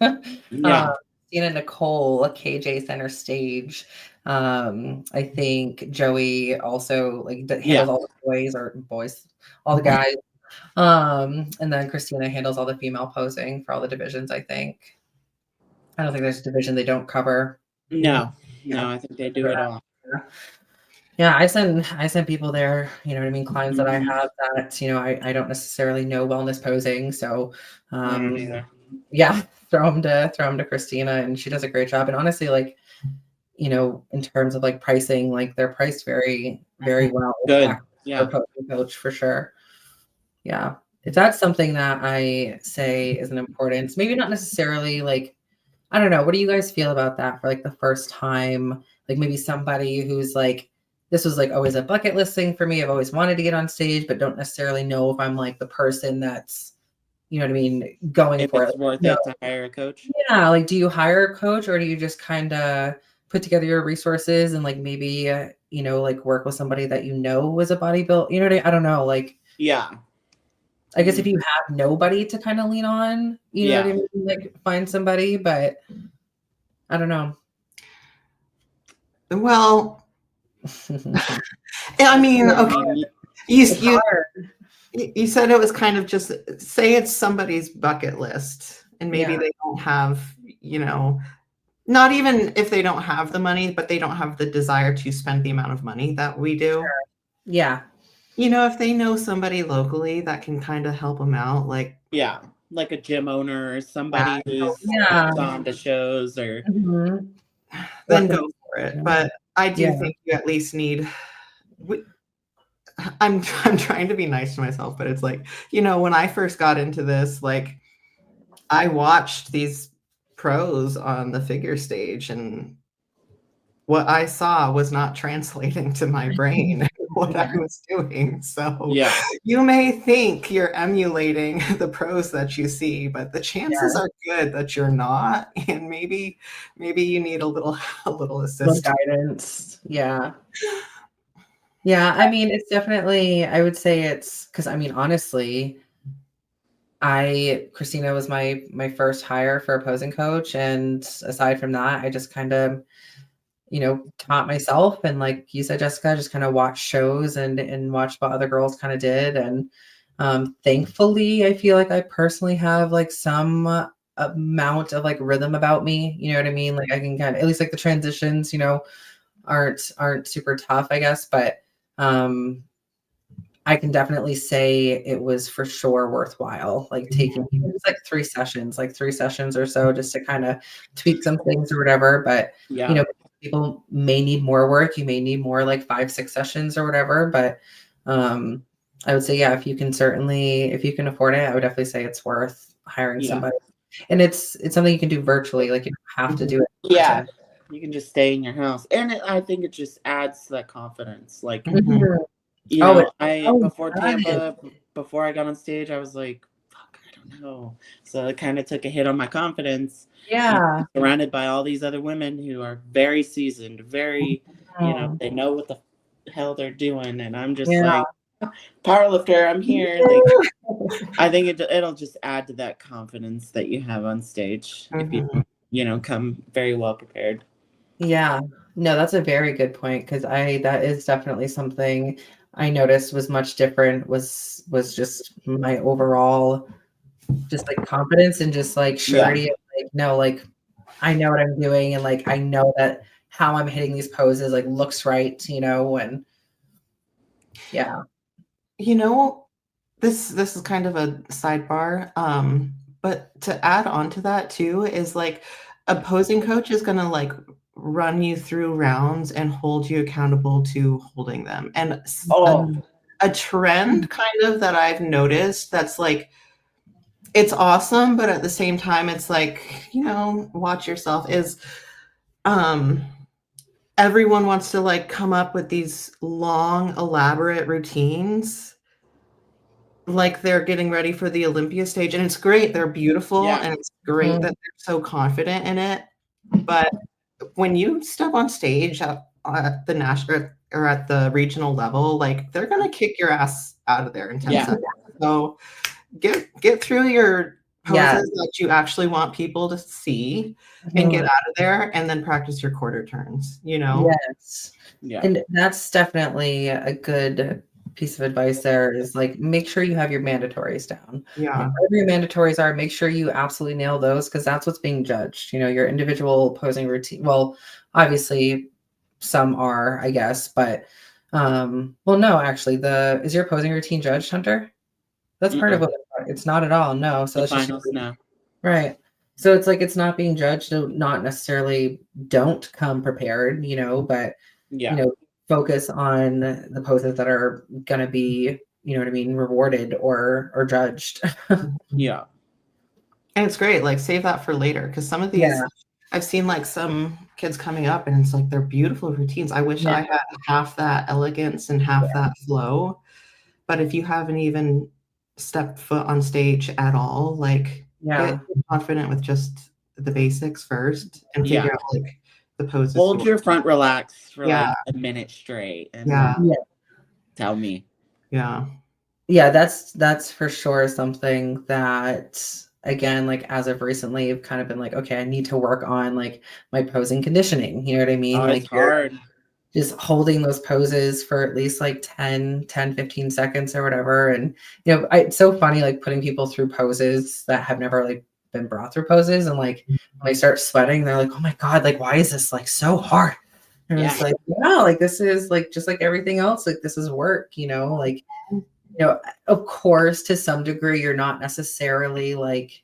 Yeah. Christina Nicole, KJ Center Stage. I think Joey also like handles all the boys, all the guys. And then Christina handles all the female posing for all the divisions, I think. I don't think there's a division they don't cover. No, I think they do it all. Yeah, I send people there, you know what I mean, clients that I Mhm. have that, you know, I don't necessarily know wellness posing. So I don't either. yeah, throw them to Christina and she does a great job. And honestly, like, you know, in terms of like pricing, like they're priced very, very well. Good. For Yeah. posing coach for sure. Yeah. If that's something that I say is an importance, maybe not necessarily like, I don't know. What do you guys feel about that for like the first time? Like maybe somebody who's like, this was like always a bucket list thing for me. I've always wanted to get on stage, but don't necessarily know if I'm like the person that's, you know what I mean, going If for it. it's worth No. it to hire a coach. Yeah. Like, do you hire a coach or do you just kind of put together your resources and like maybe, you know, like work with somebody that you know was a bodybuilder? You know what I don't know. Like, Yeah. I guess if you have nobody to kind of lean on, you know what I mean? Like find somebody, but I don't know. Well, I mean, okay. You said it was kind of just say it's somebody's bucket list and maybe they don't have, you know, not even if they don't have the money, but they don't have the desire to spend the amount of money that we do. Sure. Yeah. You know, if they know somebody locally that can kind of help them out, like like a gym owner or somebody who's gone to shows or then go for it. But I do think you at least need I'm trying to be nice to myself, but it's like, you know, when I first got into this, like I watched these pros on the figure stage and what I saw was not translating to my brain what I was doing. So you may think you're emulating the pros that you see, but the chances are good that you're not. And maybe you need a little assistance. Guidance. Yeah. Yeah. I mean, it's definitely, I would say it's because I mean, honestly, Christina was my first hire for a posing coach. And aside from that, I just kind of, you know, taught myself and like you said, Jessica, just kind of watched shows and watched what other girls kind of did. And thankfully, I feel like I personally have like some amount of like rhythm about me. You know what I mean? Like I can kind of at least like the transitions, you know, aren't super tough, I guess. But I can definitely say it was for sure worthwhile. Like taking it was like 3 sessions or so just to kind of tweak some things or whatever. But you know, people may need more work. You may need more like 5-6 sessions or whatever. But I would say, yeah, if you can afford it, I would definitely say it's worth hiring somebody. And it's something you can do virtually. Like you don't have to do it. Yeah. You can just stay in your house. And I think it just adds to that confidence. Like, you know, before Tampa, before I got on stage, I was like, fuck, I don't know. So it kind of took a hit on my confidence. Yeah. Surrounded by all these other women who are very seasoned, very, you know, they know what the hell they're doing. And I'm just like, powerlifter, I'm here. Like, I think it'll just add to that confidence that you have on stage if you know, come very well prepared. Yeah, no, that's a very good point because that is definitely something I noticed was much different was just my overall just like confidence and just like surety of like no, like I know what I'm doing and like I know that how I'm hitting these poses like looks right, you know, and yeah. You know, this is kind of a sidebar, but to add on to that too is like a posing coach is gonna like run you through rounds and hold you accountable to holding them. And a trend kind of that I've noticed that's like it's awesome, but at the same time it's like, you know, watch yourself is everyone wants to, like, come up with these long, elaborate routines, like they're getting ready for the Olympia stage, and it's great. They're beautiful, and it's great that they're so confident in it. But when you step on stage at the national or at the regional level, like they're gonna kick your ass out of there in 10 seconds. So get through your poses that you actually want people to see and get out of there, and then practice your quarter turns, you know? Yes. Yeah. And that's definitely a good piece of advice there is like, make sure you have your mandatories down. Yeah. Whatever your mandatories are, make sure you absolutely nail those because that's what's being judged. You know, your individual posing routine. Well, obviously some are, I guess, but well, no, actually, is your posing routine judged, Hunter? That's part of what it's not at all. No. So the it's finals, just no. right. So it's like it's not being judged. So not necessarily don't come prepared, you know, but you know, focus on the poses that are gonna be, you know what I mean, rewarded or judged. Yeah. And it's great. Like save that for later because some of these I've seen like some kids coming up and it's like they're beautiful routines. I wish I had half that elegance and half that flow. But if you haven't even stepped foot on stage at all, like get confident with just the basics first and figure out like the poses. Hold your front relaxed for like a minute straight and tell me. Yeah. Yeah, that's for sure something that again, like as of recently, I've kind of been like, okay, I need to work on like my posing conditioning. You know what I mean? Like it's hard. Just holding those poses for at least like 10, 15 seconds or whatever. And, you know, it's so funny, like putting people through poses that have never like been brought through poses. And like, when they start sweating, they're like, oh my God, like, why is this like so hard? And it's like, wow, like this is like, just like everything else, like this is work, you know, like, you know, of course, to some degree, you're not necessarily like,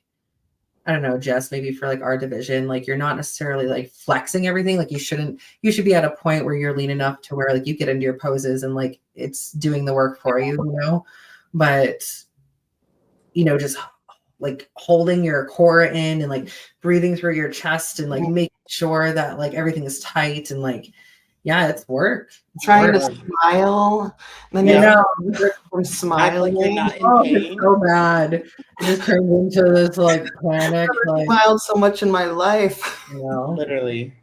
I don't know, Jess, maybe for like our division, like you're not necessarily like flexing everything. Like you should be at a point where you're lean enough to where like you get into your poses and like it's doing the work for you, you know, but you know, just like holding your core in and like breathing through your chest and like making sure that like everything is tight and like, yeah, it's work. Trying to smile. Then from smiling. Like you're not in pain. It's so bad. It just turns into this like panic. I've never smiled so much in my life. You know? Literally.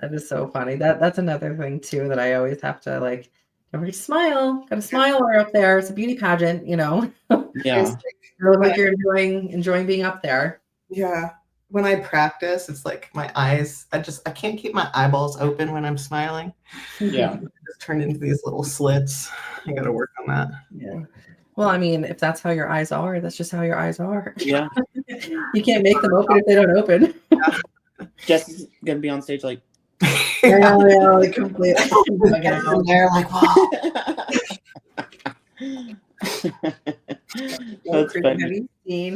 That is so funny. That's another thing too that I always have to like. Don't forget to smile. Got a smile while up there. It's a beauty pageant, you know. Yeah. You look like you're enjoying being up there. Yeah. When I practice, it's like my eyes, I can't keep my eyeballs open when I'm smiling. Yeah. Just turned into these little slits. I got to work on that. Yeah. Well, I mean, if that's how your eyes are, that's just how your eyes are. Yeah. You can't make them open if they don't open. Jess is going to be on stage like. Yeah, like completely. And they're like, wow.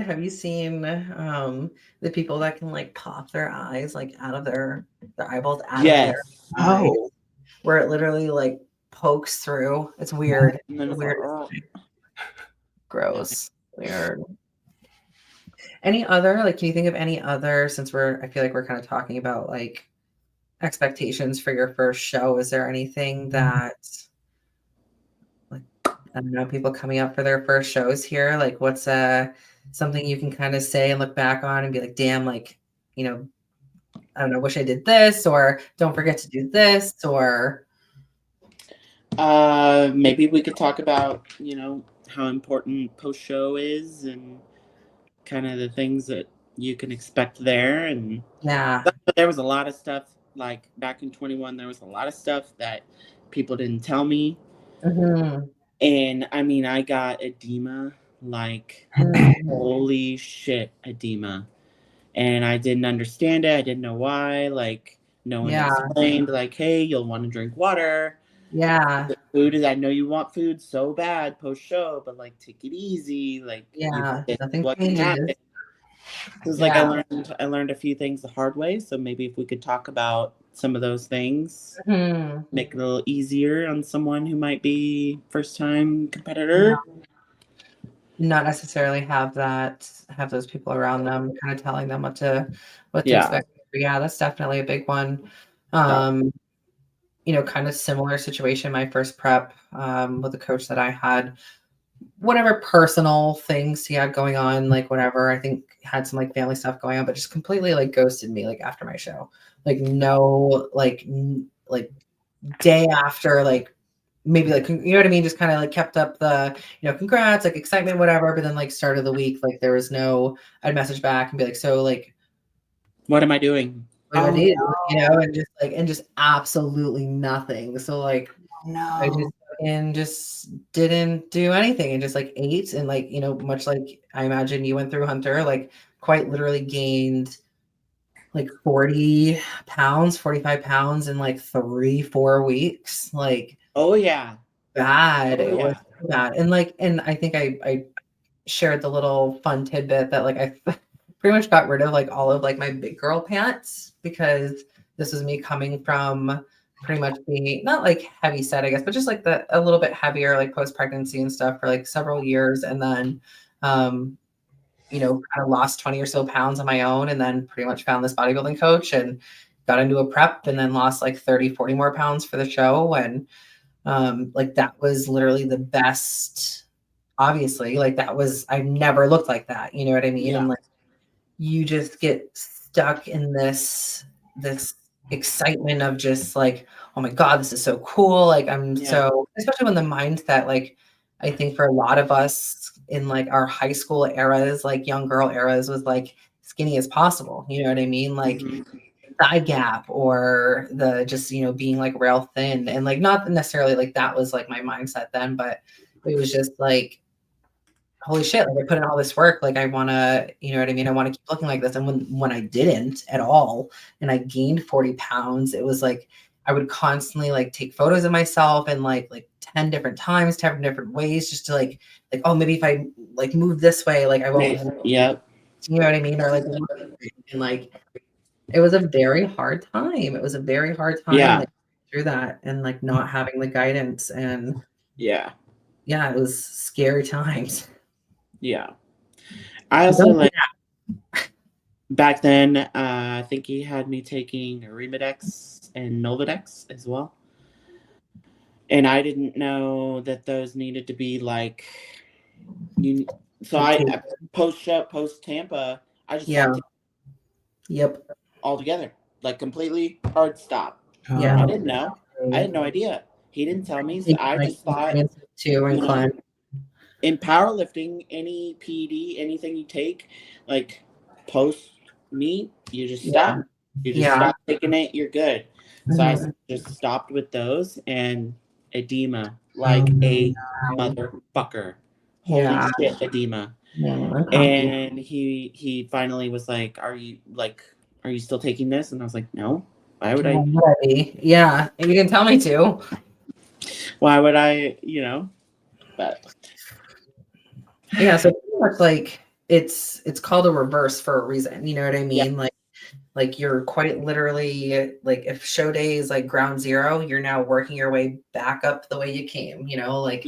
Have you seen the people that can like pop their eyes like out of their eyeballs out of their eyes, where it literally like pokes through? It's weird. It's weird. Gross. Weird. Any other, like, can you think of any other, since I feel like we're kind of talking about like expectations for your first show, is there anything that like, I don't know, people coming up for their first shows here, like what's something you can kind of say and look back on and be like, damn, like, you know, I don't know, wish I did this, or don't forget to do this, or maybe we could talk about, you know, how important post show is and kind of the things that you can expect there. And there was a lot of stuff like back in 21, there was a lot of stuff that people didn't tell me. Mm-hmm. And I mean, I got edema, like holy shit, edema. And I didn't understand it. I didn't know why. Like no one explained like, hey, you'll want to drink water. Yeah. The food is, I know you want food so bad post show, but like take it easy. Like nothing what can happen. Because like I learned a few things the hard way. So maybe if we could talk about some of those things, make it a little easier on someone who might be first time competitor. Not necessarily have those people around them kind of telling them what to expect. But yeah, that's definitely a big one. You know, kind of similar situation. My first prep with the coach that I had, whatever personal things he had going on, like whatever. I think had some like family stuff going on, but just completely like ghosted me like after my show. Like no, like day after, like maybe like you know what I mean, just kind of like kept up the congrats, like excitement, whatever. But then like start of the week, like there was no. I'd message back and be like, so like, what am I doing? what do I do? And just absolutely nothing. So like I No. just didn't do anything and just like ate and like much like I imagine you went through, Hunter, like quite literally gained like 40 pounds, 45 pounds in like 3-4 weeks. Like Oh yeah. bad. Oh, It was yeah. bad. And I think I shared the little fun tidbit that like I pretty much got rid of like all of like my big girl pants because this was me coming from pretty much being not like heavy set, I guess, but just like a little bit heavier like post pregnancy and stuff for like several years. And then kind of lost 20 or so pounds on my own and then pretty much found this bodybuilding coach and got into a prep and then lost like 30, 40 more pounds for the show. And like that was literally the best, obviously, like that was, I never looked like that. You know what I mean? Yeah. And like, you just get stuck in this excitement of just like, oh my God, this is so cool. Like so, especially when the mindset, like I think for a lot of us in like our high school eras, like young girl eras was like skinny as possible. You know what I mean? Like thigh gap or the just, being like rail thin and like not necessarily like that was like my mindset then, but it was just like, holy shit, like I put in all this work, like I want to, you know what I mean? I want to keep looking like this. And when I didn't at all, and I gained 40 pounds, it was like, I would constantly like take photos of myself and like 10 different times, 10 different ways, just to like, oh, maybe if I like move this way, like I won't, Yep. you know what I mean? Or like, and like, it was a very hard time. It was a very hard time like through that and like not having the guidance and yeah, it was scary times. yeah. I also like back then. I think he had me taking Arimidex and Nolvadex as well, and I didn't know that those needed to be like you. So I post Tampa, I just stopped altogether, like completely hard stop. Yeah, I didn't know. I had no idea. He didn't tell me. So I just thought too inclined. In powerlifting, any PD, anything you take, like post meet, you just stop. You just stop taking it. You're good. So I just stopped with those and edema, like a motherfucker. Holy shit, edema. And he finally was like, "Are you still taking this?" And I was like, "No. Why would I?" Yeah, and you didn't tell me to. Why would I? But yeah, so pretty much like it's called a reverse for a reason. You know what I mean? Yeah. Like you're quite literally like if show day is like ground zero, you're now working your way back up the way you came. Like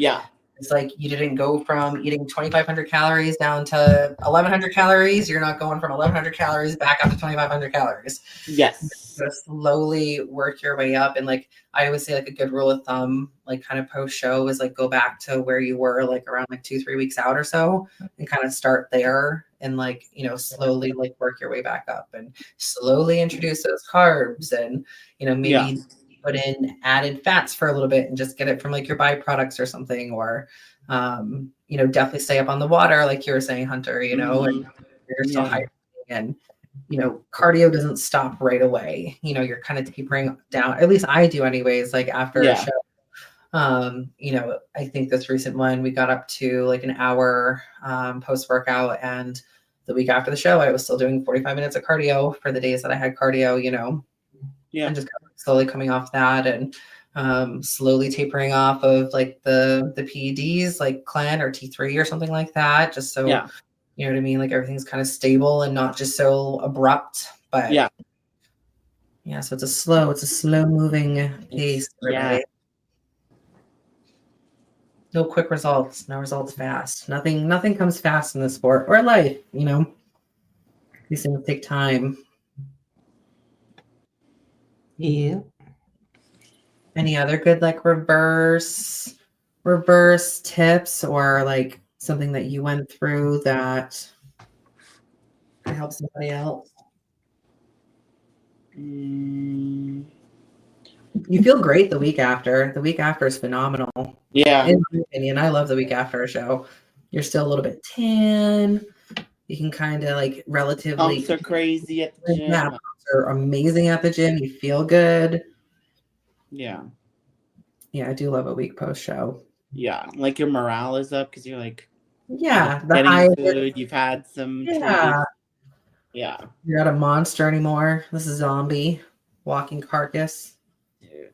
it's like you didn't go from eating 2,500 calories down to 1,100 calories. You're not going from 1,100 calories back up to 2,500 calories. Yes. Just slowly work your way up. And like, I always say like a good rule of thumb, like kind of post show is like, go back to where you were like around like 2-3 weeks out or so and kind of start there and like, slowly like work your way back up and slowly introduce those carbs and, maybe put in added fats for a little bit and just get it from like your byproducts or something, or, definitely stay up on the water. Like you were saying, Hunter, and you're still hydrating and, cardio doesn't stop right away. You're kind of tapering down. At least I do anyways, like after a show. I think this recent one, we got up to like an hour post workout, and the week after the show, I was still doing 45 minutes of cardio for the days that I had cardio, and just kind of slowly coming off that and slowly tapering off of like the PEDs, like Clen or T3 or something like that, just so you know what I mean, like everything's kind of stable and not just so abrupt. But so it's a slow moving pace. No quick results, no results fast. Nothing comes fast in the sport or life, These things take time. Yeah. Any other good like reverse reverse tips or like something that you went through that could help somebody else? You feel great the week after. The week after is phenomenal. Yeah. In my opinion, I love the week after a show. You're still a little bit tan. You can kind of like relatively. Pumps are crazy at the gym. Yeah, pumps are amazing at the gym. You feel good. Yeah. Yeah, I do love a week post show. Yeah, like your morale is up because you're like, yeah, getting food. You've had some. Yeah. Treats. Yeah. You're not a monster anymore. This is a zombie walking carcass. Dude.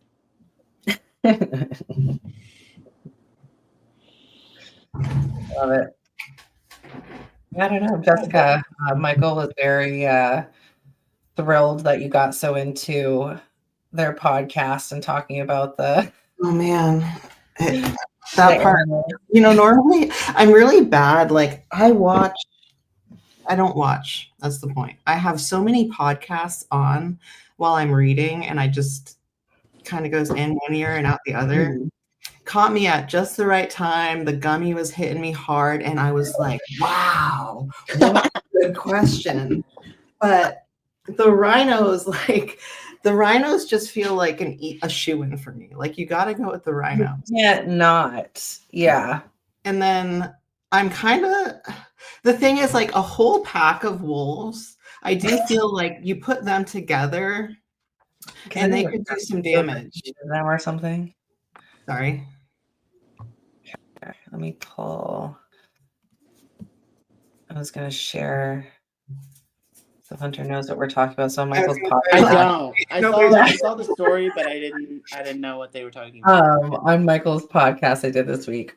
Love it. I don't know, Jessica. Michael was very thrilled that you got so into their podcast and talking about the. Oh man, that part. You know, normally I'm really bad. Like I don't watch. That's the point. I have so many podcasts on while I'm reading, and I just kind of goes in one ear and out the other. Caught me at just the right time. The gummy was hitting me hard, and I was like, "Wow, what a good question." But the rhinos, just feel like a shoo-in for me. Like you got to go with the rhinos. Yeah, not. Yeah. And then I'm kind of. The thing is, like a whole pack of wolves. I do feel like you put them together, and they could do some damage. Them or something. Sorry. Okay, let me pull. I was gonna share. So Hunter knows what we're talking about. So Michael's podcast. I don't. I saw the story, but I didn't know what they were talking about. On Michael's podcast I did this week.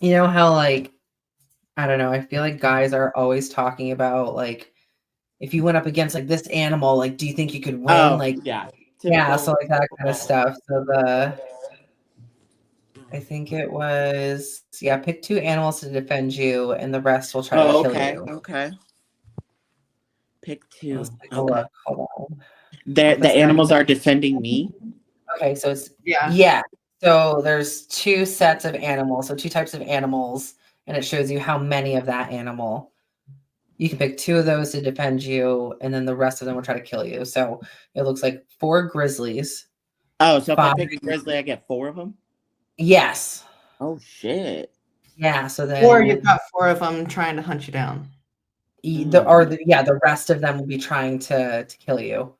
You know how like I don't know, I feel like guys are always talking about like if you went up against like this animal, like do you think you could win? Oh, like yeah. Yeah, so like that kind of stuff. So I think it was pick 2 animals to defend you and the rest will try to kill you. Okay. Pick 2. Okay. Hold on. The animals are defending me. Okay, so it's yeah. So there's 2 sets of animals, so 2 types of animals, and it shows you how many of that animal. You can pick 2 of those to defend you, and then the rest of them will try to kill you. So it looks like 4 grizzlies. Oh, so if I pick a grizzly, I get 4 of them? Yes. Oh shit. Yeah. So then, or you've got 4 of them trying to hunt you down. The rest of them will be trying to kill you.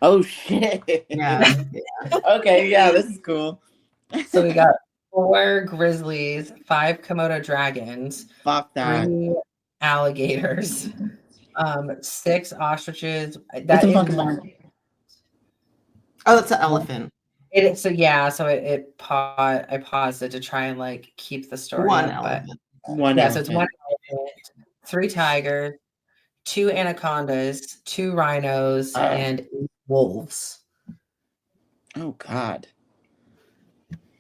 Oh shit. Yeah. Okay, yeah, this is cool. So we got 4 grizzlies, 5 Komodo dragons, Fuck that. 3 alligators, 6 ostriches. What the fuck is that? Oh, that's an elephant. I paused it to try and like keep the story. One elephant. So it's 1 elephant, 3 tigers, 2 anacondas, 2 rhinos, and 8 wolves. Oh God.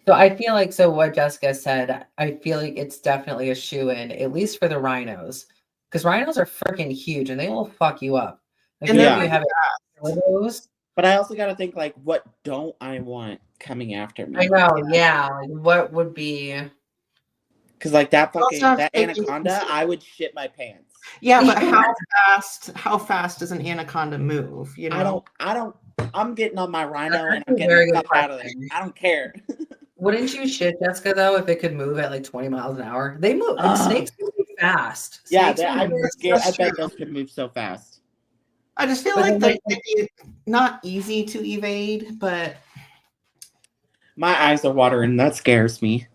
So I feel like what Jessica said, I feel like it's definitely a shoe-in, at least for the rhinos. Because rhinos are freaking huge and they will fuck you up. Like, and you have those. But I also got to think, like, what don't I want coming after me? I know, yeah. Like, what would be? Because, like, that anaconda, I would shit my pants. Yeah, but how fast does an anaconda move? You know, I'm getting on my rhino and I'm getting the fuck out of there. I don't care. Wouldn't you shit, Jessica, though, if it could move at like 20 miles an hour? They move. Snakes move fast. Yeah, I'm scared. I bet those could move so fast. I just feel like they're not easy to evade, but my eyes are watering. That scares me.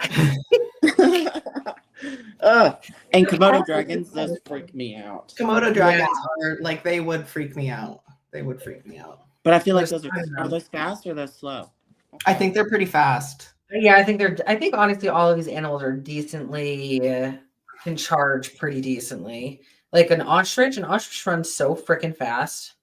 And Komodo dragons, those freak me out. Komodo dragons are like, they would freak me out. They would freak me out. But I feel like those are those fast or those slow? Okay. I think they're pretty fast. Yeah, I think honestly all of these animals are decently can charge pretty decently. Like an ostrich runs so freaking fast.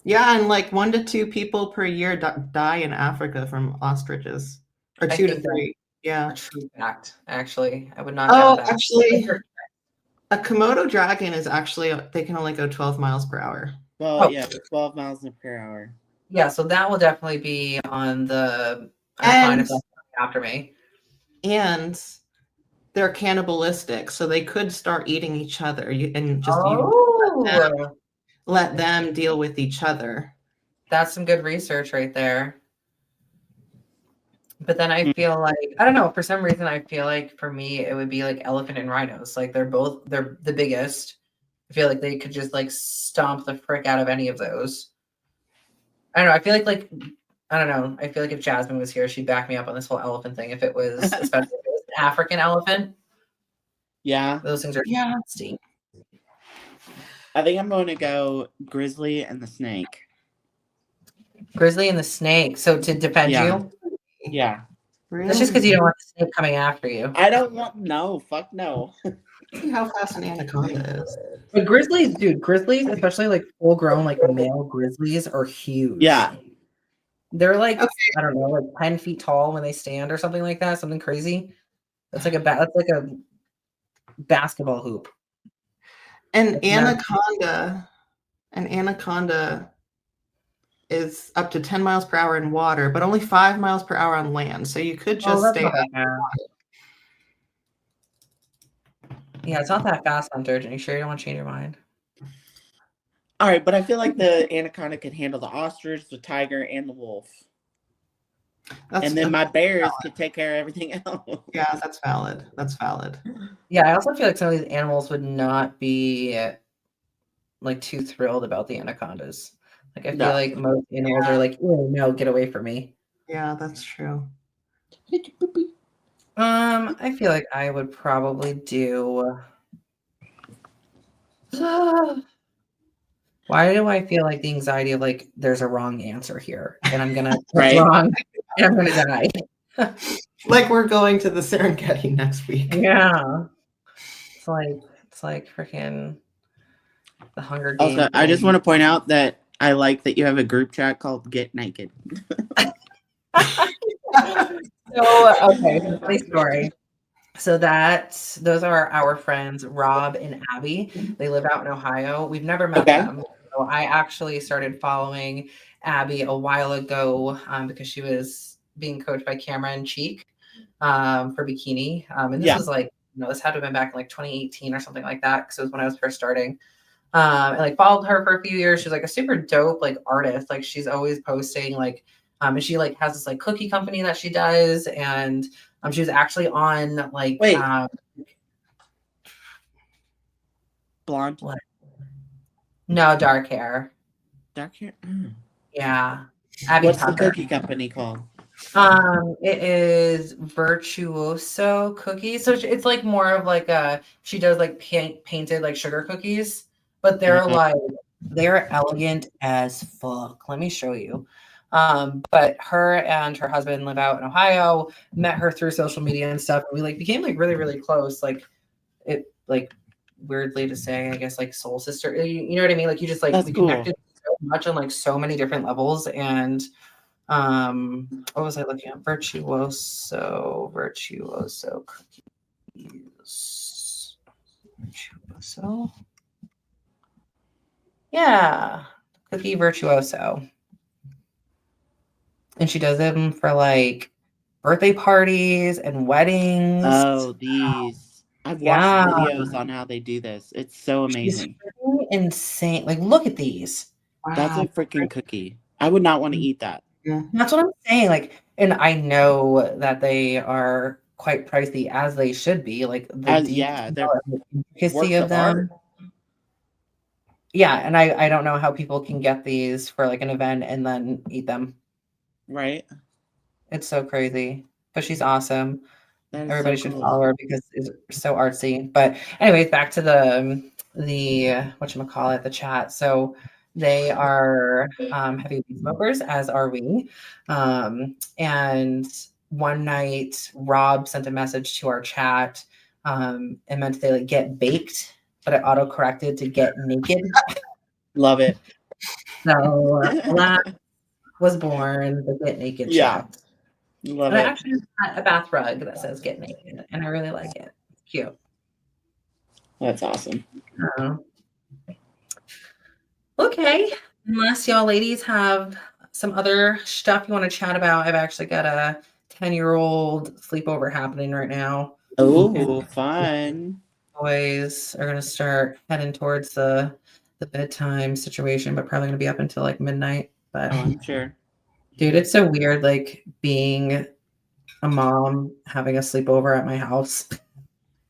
Yeah, and like 1 to 2 people per year die in Africa from ostriches, or 2 to 3. Yeah, a true fact. Actually, I would not. Oh, actually, a Komodo dragon is actually they can only go 12 miles per hour. Well, yeah, 12 miles per hour. Yeah, so that will definitely be on the. I'm fine if that's after me. and they're cannibalistic, so they could start eating each other. Let them deal with each other. That's some good research right there. But then I feel like, I don't know, for some reason I feel like for me it would be like elephant and rhinos. Like they're the biggest. I feel like they could just like stomp the frick out of any of those. I don't know. I feel like I don't know. I feel like if Jasmine was here, she'd back me up on this whole elephant thing. If it was, especially if it was an African elephant. Yeah. Those things are nasty. I think I'm going to go grizzly and the snake. Grizzly and the snake. So to defend you? Yeah. Really? That's just because you don't want the snake coming after you. I don't want, no, fuck no. See how fast an anaconda is. But grizzlies, especially like full grown, like male grizzlies are huge. Yeah. They're like, I don't know, like 10 feet tall when they stand or something like that. Something crazy. That's like a basketball hoop. An anaconda is up to 10 miles per hour in water, but only 5 miles per hour on land. So you could just stay up. Yeah, it's not that fast, Hunter. Are you sure you don't want to change your mind? All right, but I feel like the anaconda can handle the ostrich, the tiger, and the wolf. And then my bears could take care of everything else. Yeah, that's valid. Yeah, I also feel like some of these animals would not be like too thrilled about the anacondas. Like I feel like most animals are like, "Oh no, get away from me." Yeah, that's true. I feel like I would probably do. Why do I feel like the anxiety of like there's a wrong answer here and I'm gonna wrong and I'm gonna die? Like we're going to the Serengeti next week. Yeah, it's like freaking the Hunger Games. Also, I just want to point out that I like that you have a group chat called "Get Naked." So okay, funny story. So those are our friends Rob and Abby. They live out in Ohio. We've never met them. So I actually started following Abby a while ago because she was being coached by Cameron Cheek for bikini. And this was like, this had to have been back in like 2018 or something like that because it was when I was first starting. And like followed her for a few years. She's like a super dope like artist. Like she's always posting like, and she like has this like cookie company that she does, and she was actually on like blonde. What? No, dark hair. Dark hair. Yeah. Abby What's Tucker. the cookie company called? It is Virtuoso Cookies. So it's like more of like she does like painted like sugar cookies, but they're elegant as fuck. Let me show you. But her and her husband live out in Ohio, met her through social media and stuff. And we like became like really, really close. Like it like weirdly to say, I guess like soul sister. You know what I mean? Like you just like we connected so much on like so many different levels. And what was I looking at? Virtuoso cookies. Virtuoso. Yeah. Cookie Virtuoso. And she does them for like birthday parties and weddings. Oh, these. I've watched videos on how they do this. It's so amazing. It's insane. Like, look at these. Wow. That's a freaking cookie. I would not want to eat that. Yeah. That's what I'm saying. Like, and I know that they are quite pricey as they should be. Like the intricacy of them. Yeah, and I don't know how people can get these for like an event and then eat them. Right. It's so crazy. But she's awesome. Everybody should follow her because it's so artsy. But anyways, back to the whatchamacallit, the chat. So they are heavy weed smokers, as are we. And one night Rob sent a message to our chat and meant they like get baked, but it auto-corrected to get naked. Love it. So was born the Get Naked chat. Love and it. I actually got a bath rug that says Get Naked, and I really like it. It's cute. That's awesome. Okay. Unless y'all ladies have some other stuff you want to chat about, I've actually got to 10-year-old sleepover happening right now. Oh, fun. Boys are gonna start heading towards the bedtime situation, but probably gonna be up until like midnight. But I'm sure. dude, it's so weird like being a mom having a sleepover at my house.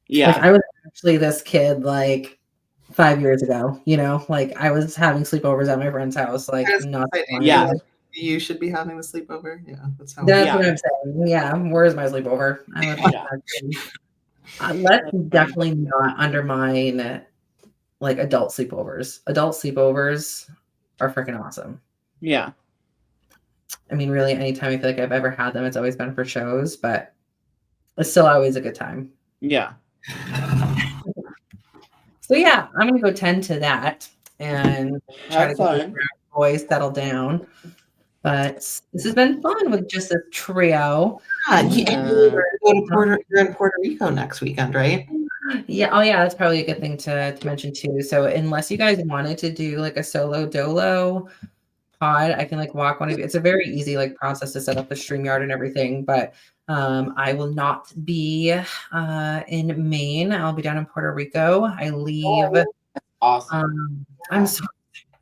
Yeah. Like I was actually this kid like 5 years ago, like I was having sleepovers at my friend's house, like not Yeah. You should be having the sleepover. Yeah, that's how. That's what I'm saying. Yeah, where's my sleepover? I would let's definitely not undermine like adult sleepovers. Adult sleepovers are freaking awesome. Yeah. I mean, really, anytime I feel like I've ever had them, it's always been for shows, but it's still always a good time. Yeah. So yeah, I'm gonna go tend to that and try to get the boys settled down. But this has been fun with just a trio. You're in Puerto Rico next weekend, right? Yeah. Oh, yeah. That's probably a good thing to mention too. So, unless you guys wanted to do like a solo dolo pod, I can like walk one of you. It's a very easy like process to set up the StreamYard and everything. But I will not be in Maine. I'll be down in Puerto Rico. I leave. Awesome.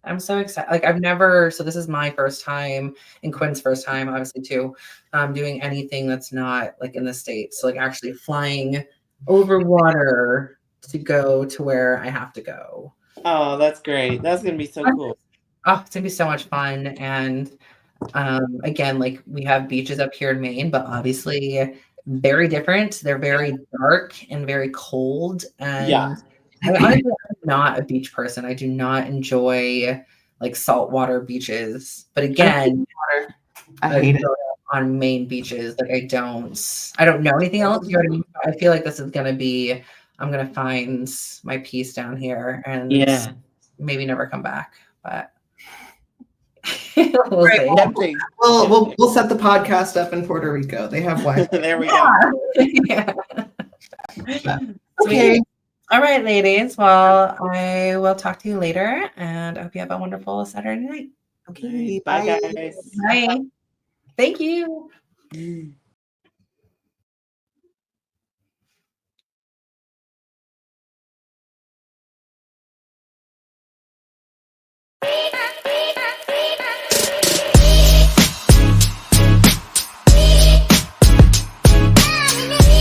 I'm so excited. Like I've never, so this is my first time and Quinn's first time, obviously too, doing anything that's not like in the States. So like actually flying over water to go to where I have to go. Oh, that's great. That's going to be so cool. Oh, it's going to be so much fun. And again, like we have beaches up here in Maine, but obviously very different. They're very dark and very cold. And I'm not a beach person. I do not enjoy like saltwater beaches. But again, I hate it on Maine beaches. Like I don't know anything else. You know what I mean? I feel like this is gonna be. I'm gonna find my peace down here and maybe never come back. But we'll see. We'll set the podcast up in Puerto Rico. They have Wi-Fi. There we go. Yeah. Okay. All right, ladies. Well, I will talk to you later, and I hope you have a wonderful Saturday night. Okay. Bye, guys. Bye. Thank you.